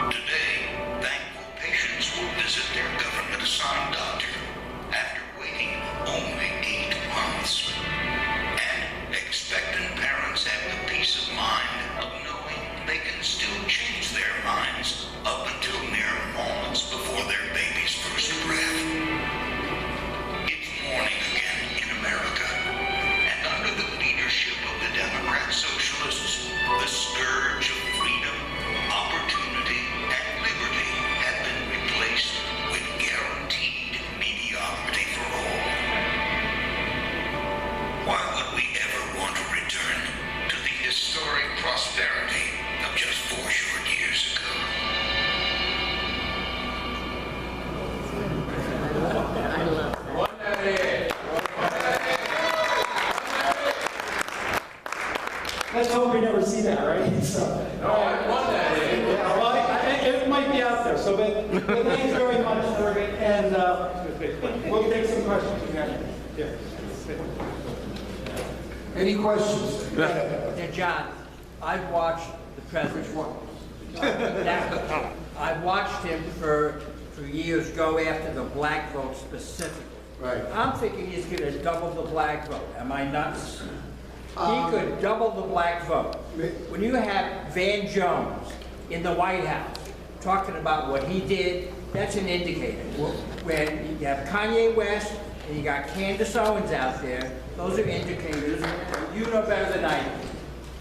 Speaker 9: Today, thankful patients will visit their government-assigned doctor after waiting only 8 months. And expectant parents have the peace of mind of knowing they can still change their minds up until mere moments before their baby's first breath. It's morning again in America, and under the leadership of the Democrat Socialists, the scourge of freedom, opportunity, and liberty have been replaced with guaranteed mediocrity for all. Why would we ever want to return to the historic prosperity of just 4 short years ago?
Speaker 7: Let's hope we never see that, right? So,
Speaker 6: I want that.
Speaker 7: yeah, well, it might be out there. So, but thanks very much, Thurgood, and we'll take some questions. Yeah.
Speaker 1: Any questions?
Speaker 10: Now, John, I've watched the president. I've watched him for years go after the black vote specifically.
Speaker 1: Right.
Speaker 10: I'm thinking he's going to double the black vote. Am I nuts? He could double the black vote. When you have Van Jones in the White House talking about what he did, that's an indicator. When you have Kanye West and you got Candace Owens out there. Those are indicators. You know better than I do.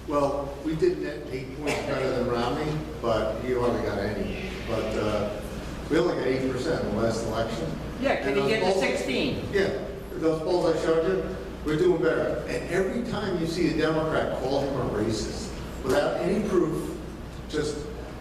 Speaker 2: Well, we did net 8 points better than Romney, but he hardly got any. But we only got 8% in the last election.
Speaker 10: Yeah, can he get to 16?
Speaker 2: Yeah, those polls I showed you, we're doing better. And every time you see a Democrat call him a racist, without any proof, just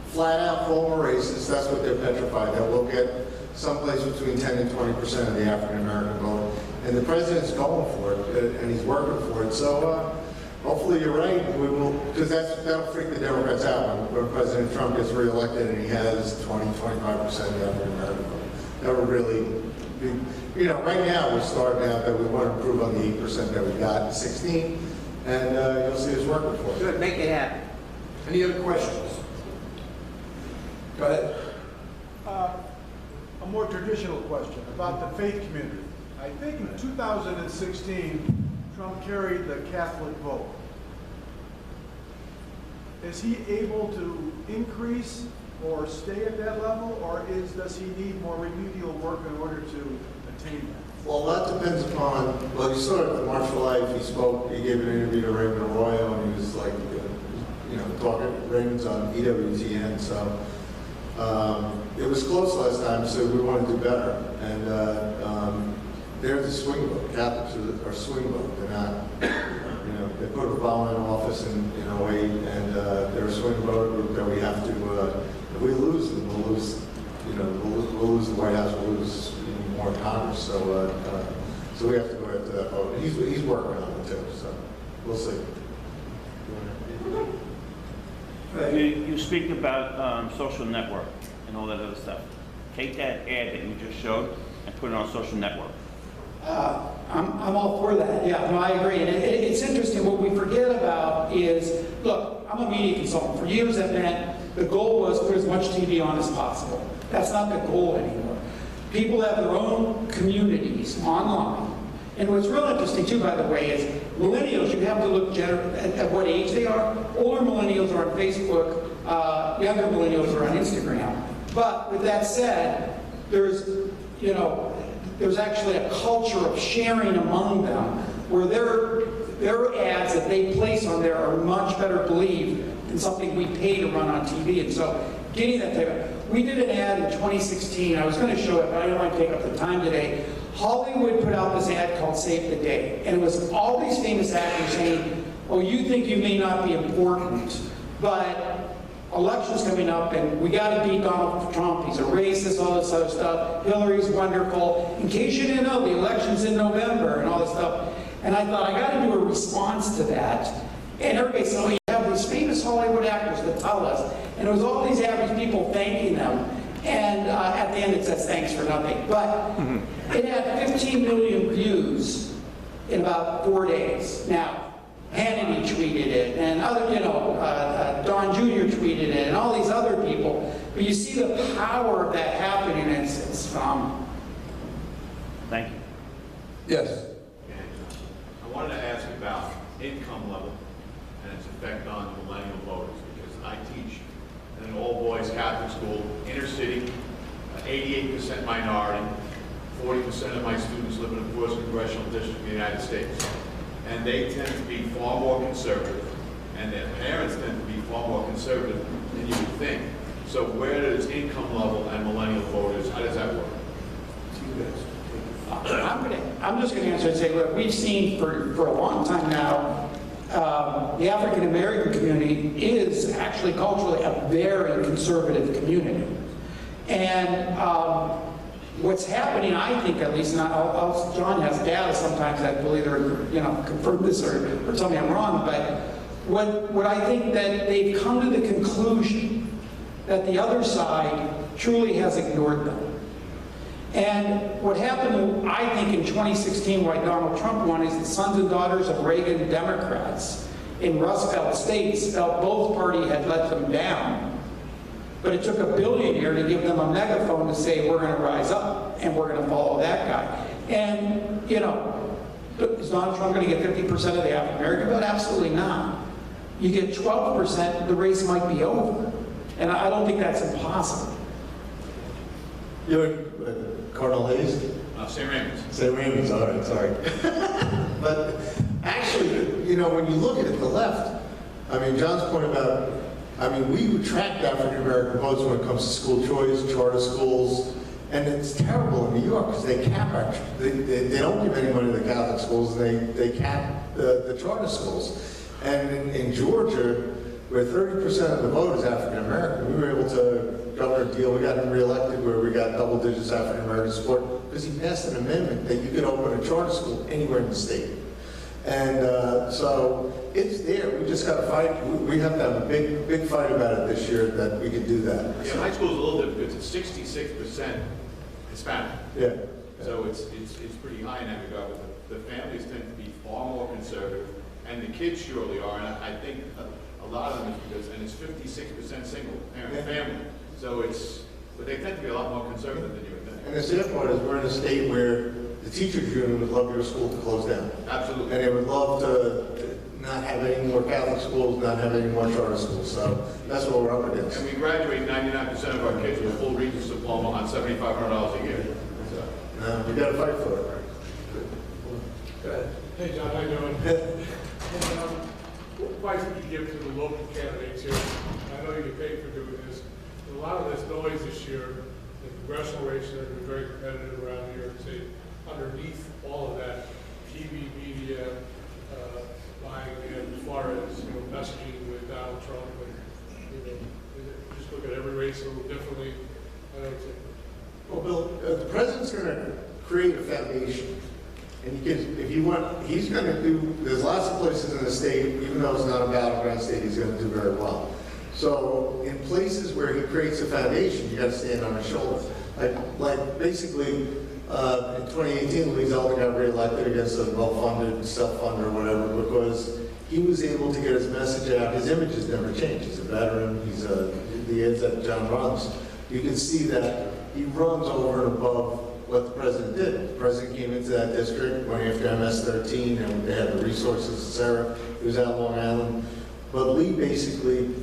Speaker 2: flat out call him a racist, that's what they're petrified, that we'll get someplace between 10 and 20% of the African American vote. And the president's going for it, and he's working for it. So hopefully you're right, we will, because that'll freak the Democrats out when President Trump gets reelected and he has 20, 25% of the African American vote. That would really be, you know, right now we're starting out that we want to improve on the 8% that we got in 16, and you'll see us working for it.
Speaker 10: Good, make it happen.
Speaker 2: Any other questions? Go ahead.
Speaker 11: A more traditional question about the faith community. I think in 2016, Trump carried the Catholic vote. Is he able to increase or stay at that level, or does he need more remedial work in order to attain that?
Speaker 2: Well, that depends upon, well, you saw it at the March for Life, he spoke, he gave an interview to Raymond Arroyo, and he was like, you know, talking, Raymond's on EWTN, so it was close last time, so we want to do better. And they're the swing vote. Catholics are swing vote. They're not, you know, they put Obama in office in 08, and they're a swing vote group that we have to, if we lose them, we'll lose, you know, we'll lose the White House, we'll lose more Congress. So, so we have to go after that vote. He's working on it too, so we'll see.
Speaker 12: You speak about social network and all that other stuff. Take that ad that you just showed and put it on social network.
Speaker 7: I'm all for that. Yeah, no, I agree. And it's interesting. What we forget about is, look, I'm a media consultant. For years that meant the goal was put as much TV on as possible. That's not the goal anymore. People have their own communities online. And what's real interesting too, by the way, is millennials, you have to look at what age they are. Older millennials are on Facebook, younger millennials are on Instagram. But with that said, there's actually a culture of sharing among them where their ads that they place on there are much better believed than something we pay to run on TV. And so getting that type of, we did an ad in 2016, I was going to show it, but I don't want to take up the time today. Hollywood put out this ad called Save the Day, and it was all these famous actors saying, oh, you think you may not be important, but election's coming up and we got to beat Donald Trump, he's a racist, all this other stuff, Hillary's wonderful. In case you didn't know, the election's in November and all this stuff. And I thought, I got to do a response to that. And everybody said, oh, you have these famous Hollywood actors that tell us. And it was all these average people thanking them. And at the end it says thanks for nothing. But it had 15 million views in about 4 days. Now, Hannity tweeted it, and other, Don Jr. tweeted it, and all these other people. But you see the power of that happening, and it's phenomenal.
Speaker 12: Thank you.
Speaker 2: Yes.
Speaker 13: I wanted to ask about income level and its effect on millennial voters, because I teach in an all-boys Catholic school, inner city, 88% minority, 40% of my students live in the 4th Congressional District of the United States. And they tend to be far more conservative, and their parents tend to be far more conservative than you would think. So where does income level and millennial voters, how does that work?
Speaker 7: I'm just going to answer and say, look, we've seen for a long time now, the African American community is actually culturally a very conservative community. And what's happening, I think at least, and John has data sometimes that will either confirm this or tell me I'm wrong, but what I think that they've come to the conclusion that the other side truly has ignored them. And what happened, I think, in 2016, why Donald Trump won, is the sons and daughters of Reagan Democrats in Rust Belt states felt both parties had let them down. But it took a billionaire to give them a megaphone to say, we're going to rise up and we're going to follow that guy. And, is Donald Trump going to get 50% of the African American vote? Absolutely not. You get 12%, the race might be over. And I don't think that's impossible.
Speaker 2: You're Cardinal Hayes?
Speaker 13: St. Raymond's.
Speaker 2: St. Raymond's, all right, sorry. But actually, you know, when you look at the left, I mean, John's point about, I mean, we retract African American votes when it comes to school choice, charter schools, and it's terrible in New York because they cap our, they don't give any money to the Catholic schools, and they cap the charter schools. And in Georgia, where 30% of the vote is African American, we were able to govern a deal. We got him reelected where we got double digits African American support because he passed an amendment that you could open a charter school anywhere in the state. And so it's there. We just got to fight. We have to have a big fight about it this year that we can do that.
Speaker 13: Yeah, high school's a little different because it's 66% Hispanic.
Speaker 2: Yeah.
Speaker 13: So it's pretty high in that regard, but the families tend to be far more conservative, and the kids surely are, and I think a lot of them is because, and it's 56% single parent family, so but they tend to be a lot more conservative than you would think.
Speaker 2: And the sad part is we're in a state where the teachers union would love your school to close down.
Speaker 13: Absolutely.
Speaker 2: And they would love to not have any more Catholic schools, not have any more charter schools, so that's what we're up against.
Speaker 13: And we graduate 99% of our kids with a full Regents diploma on $7,500 a year. So.
Speaker 2: We got to fight for it. Go ahead.
Speaker 14: Hey, John, how you doing? What advice would you give to the local candidates here? I know you get paid for doing this. A lot of this noise this year, the congressional races are going to be very competitive around here. Say, underneath all of that, TV, media, buying, and as far as messaging with Donald Trump, and just look at every race a little differently.
Speaker 2: Well, Bill, the president's going to create a foundation. And if you want, he's going to do, there's lots of places in the state, even though it's not a battleground state, he's going to do very well. So in places where he creates a foundation, you got to stand on his shoulder. Like basically, in 2018, Lee Zeldin got reelected against a well-funded, self-funded or whatever, because he was able to get his message out. His image has never changed. He's a veteran. He's the ads that John runs. You can see that he runs over and above what the president did. The president came into that district, went after MS-13, and they had the resources, etc. He was out Long Island. But Lee basically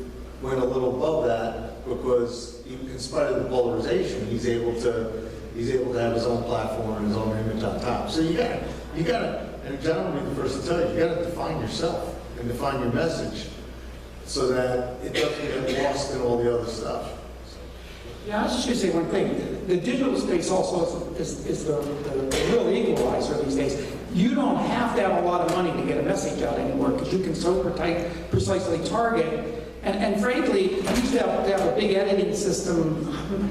Speaker 2: went a little above that because, in spite of the polarization, he's able to have his own platform and his own image on top. So you gotta, and John will be the first to tell you, you gotta define yourself and define your message so that it doesn't get lost in all the other stuff.
Speaker 7: Yeah, I was just going to say one thing. The digital space also is the real equalizer these days. You don't have to have a lot of money to get a message out anymore because you can so precisely target. And frankly, you used to have a big editing system,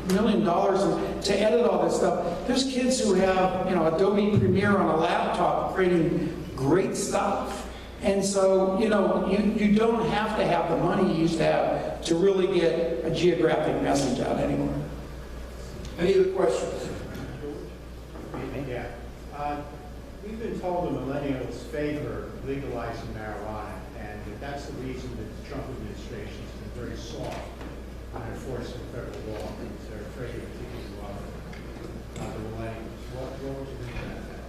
Speaker 7: $1 million to edit all this stuff. There's kids who have, Adobe Premiere on a laptop creating great stuff. And so, you don't have to have the money you used to have to really get a geographic message out anymore. Any other questions?
Speaker 3: Yeah. We've been told the millennials favor legalizing marijuana, and that's the reason that the Trump administration has been very soft on enforcing federal law, because they're afraid of kicking the millennials. What would you think about that?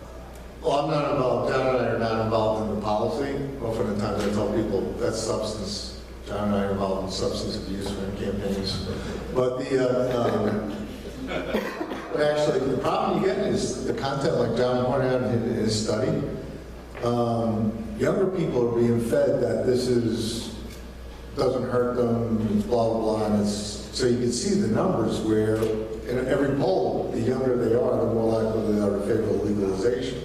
Speaker 2: Well, I'm not involved. John and I are not involved in the policy. Often at times I tell people that's substance. John and I are involved in substance abuse campaigns. But but actually, the problem you get is the content, like John pointed out in his study. Younger people are being fed that this doesn't hurt them, it's blah, blah, blah. And so you can see the numbers where in every poll, the younger they are, the more likely they are to favor legalization.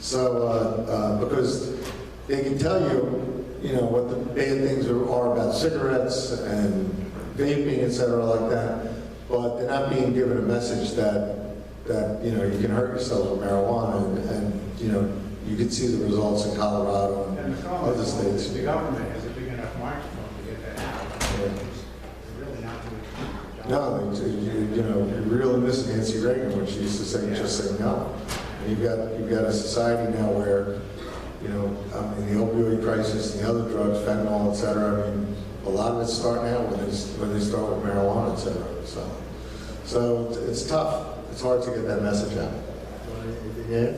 Speaker 2: So, because they can tell you, what the bad things are about cigarettes and vaping, et cetera, like that, but they're not being given a message that you can hurt yourself with marijuana, and you can see the results in Colorado and other states.
Speaker 3: The government has a big enough microphone to get that out. It's really not doing a
Speaker 2: No, you're really missing Nancy Reagan when she used to say, just say no. You've got a society now where, in the opioid crisis and the other drugs, fentanyl, et cetera, a lot of it start now when they start with marijuana, et cetera. So it's tough. It's hard to get that message out. Yeah?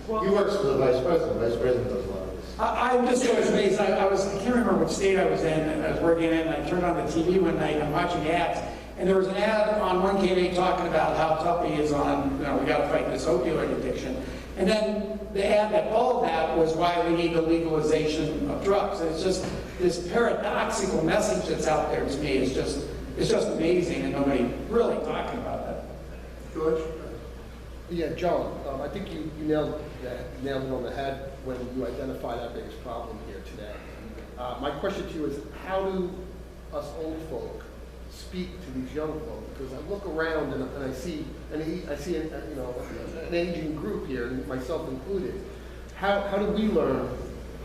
Speaker 2: He works for the vice president. The vice president does a lot of this.
Speaker 7: I'm just so amazed. I can't remember what state I was in, and I was working in, and I turned on the TV one night, and I'm watching ads, And there was an ad on one candidate talking about how tough he is on, we got to fight this opioid addiction. And then the ad that followed that was why we need the legalization of drugs. And it's just this paradoxical message that's out there to me is just, it's just amazing, and nobody really talking about that.
Speaker 2: George?
Speaker 8: Yeah, John, I think you nailed it on the head when you identified our biggest problem here today. My question to you is, how do us old folk speak to these young folk? Because I look around and I see an aging group here, myself included. How do we learn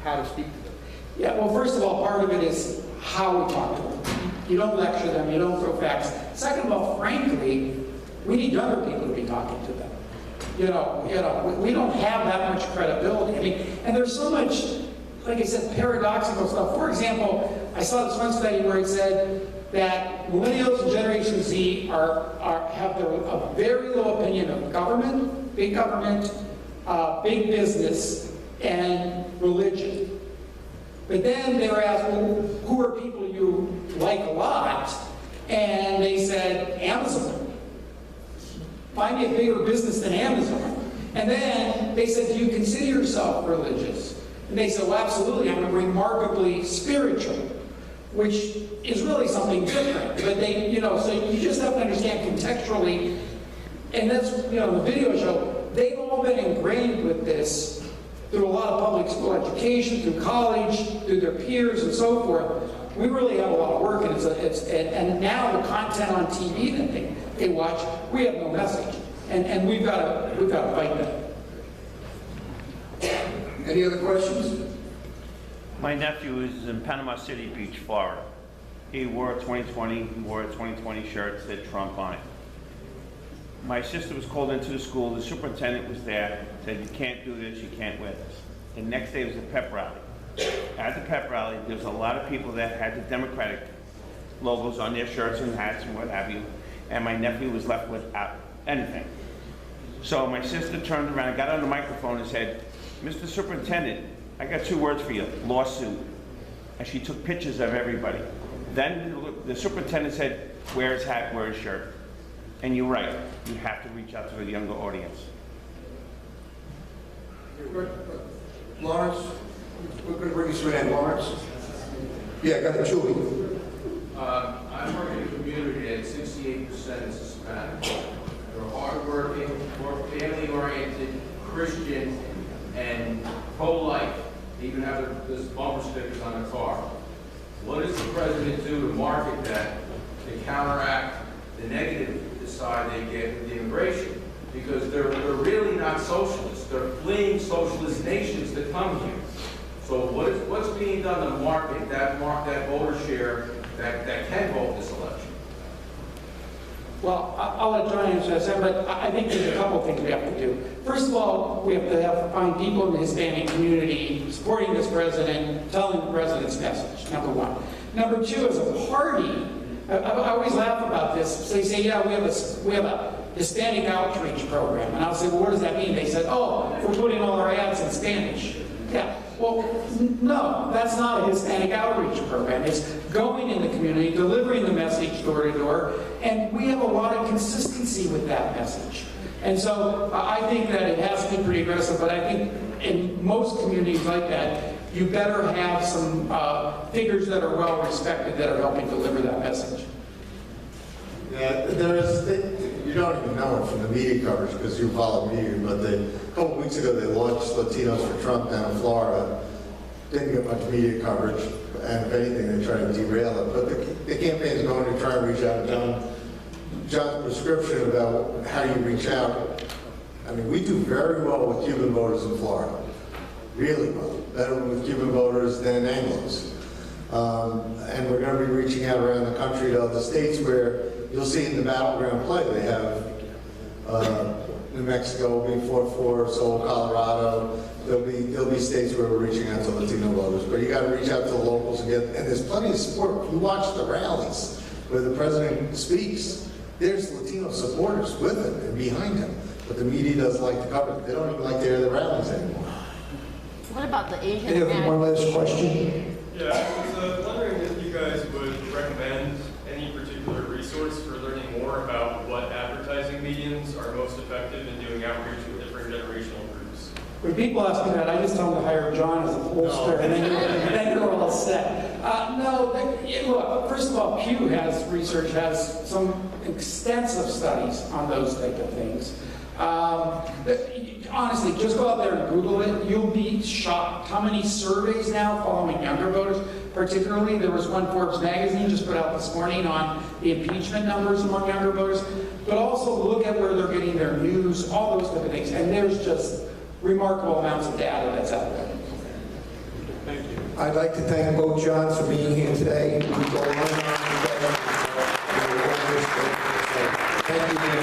Speaker 8: how to speak to them?
Speaker 7: Yeah, well, first of all, part of it is how we talk to them. You don't lecture them, you don't throw facts. Second of all, frankly, we need younger people to be talking to them. We don't have that much credibility. I mean, and there's so much, like I said, paradoxical stuff. For example, I saw this one study where it said that millennials and Generation Z have a very low opinion of government, big business, and religion. But then they were asked, well, who are people you like a lot? And they said, Amazon. Find me a bigger business than Amazon. And then they said, do you consider yourself religious? And they said, well, absolutely, I'm remarkably spiritual, which is really something different. But they, so you just have to understand contextually, and that's, the video show, they've all been ingrained with this through a lot of public school education, through college, through their peers and so forth. We really have a lot of work, and and now the content on TV that they watch, we have no message, and we've got to fight that.
Speaker 2: Any other questions?
Speaker 12: My nephew is in Panama City Beach, Florida. He wore a 2020 shirt that said Trump on it. My sister was called into the school, the superintendent was there, said you can't do this, you can't wear this. The next day was a pep rally. At the pep rally, there was a lot of people that had the Democratic logos on their shirts and hats and what have you, and my nephew was left without anything. So my sister turned around, got on the microphone and said, Mr. Superintendent, I got 2 words for you, lawsuit. And she took pictures of everybody. Then the superintendent said, wear his hat, wear his shirt. And you're right, you have to reach out to the younger audience.
Speaker 2: Lawrence? We're going to bring you to an end, Lawrence. Yeah, go ahead, Julie.
Speaker 15: I work in a community that 68% is Hispanic. They're hardworking, more family-oriented, Christian, and pro-life. They even have this bumper stickers on their car. What does the president do to market that, to counteract the negative side they get with the immigration? Because they're really not socialists. They're fleeing socialist nations to come here. So what's being done to market that voter share that can vote this election?
Speaker 7: Well, I'll let John answer that, but I think there's a couple things we have to do. First of all, we have to find people in the Hispanic community supporting this president, telling the president's message, number one. Number two, as a party, I always laugh about this. So they say, yeah, we have a Hispanic outreach program. And I'll say, well, what does that mean? They said, oh, we're putting all our ads in Spanish. Yeah. Well, no, that's not a Hispanic outreach program. It's going in the community, delivering the message door to door, and we have a lot of consistency with that message. And so I think that it has to be pretty aggressive, but I think in most communities like that, you better have some figures that are well respected that are helping deliver that message.
Speaker 2: Yeah, you don't even know it from the media coverage because you follow media, but a couple weeks ago they launched Latinos for Trump down in Florida. Didn't get much media coverage, and if anything, they tried to derail it. But the campaign's going to try and reach out. John's prescription about how you reach out, I mean, we do very well with Cuban voters in Florida. Really well. Better with Cuban voters than Anglos. And we're going to be reaching out around the country to other states where you'll see in the battleground play, they have New Mexico being fought for, Seoul, Colorado. There'll be states where we're reaching out to Latino voters, but you got to reach out to the locals and there's plenty of support. You watch the rallies where the president speaks. There's Latino supporters with him and behind him, but the media doesn't like to cover it. They don't even like to air the rallies anymore.
Speaker 16: What about the Asian?
Speaker 17: Any other one last question?
Speaker 18: Yeah, I was wondering if you guys would recommend any particular resource for learning
Speaker 17: more about what advertising mediums are most effective in doing outreach with different generational groups?
Speaker 7: When people ask me that, I just tell them to hire John as a pollster, and then you're all set. No, look, first of all, Pew has some extensive studies on those type of things. Honestly, just go out there and Google it. You'll be shocked how many surveys now following younger voters. Particularly, there was one Forbes magazine just put out this morning on the impeachment numbers among younger voters. But also look at where they're getting their news, all those type of things. And there's just remarkable amounts of data that's out there.
Speaker 14: Thank you.
Speaker 18: I'd like to thank both Johns for being here today.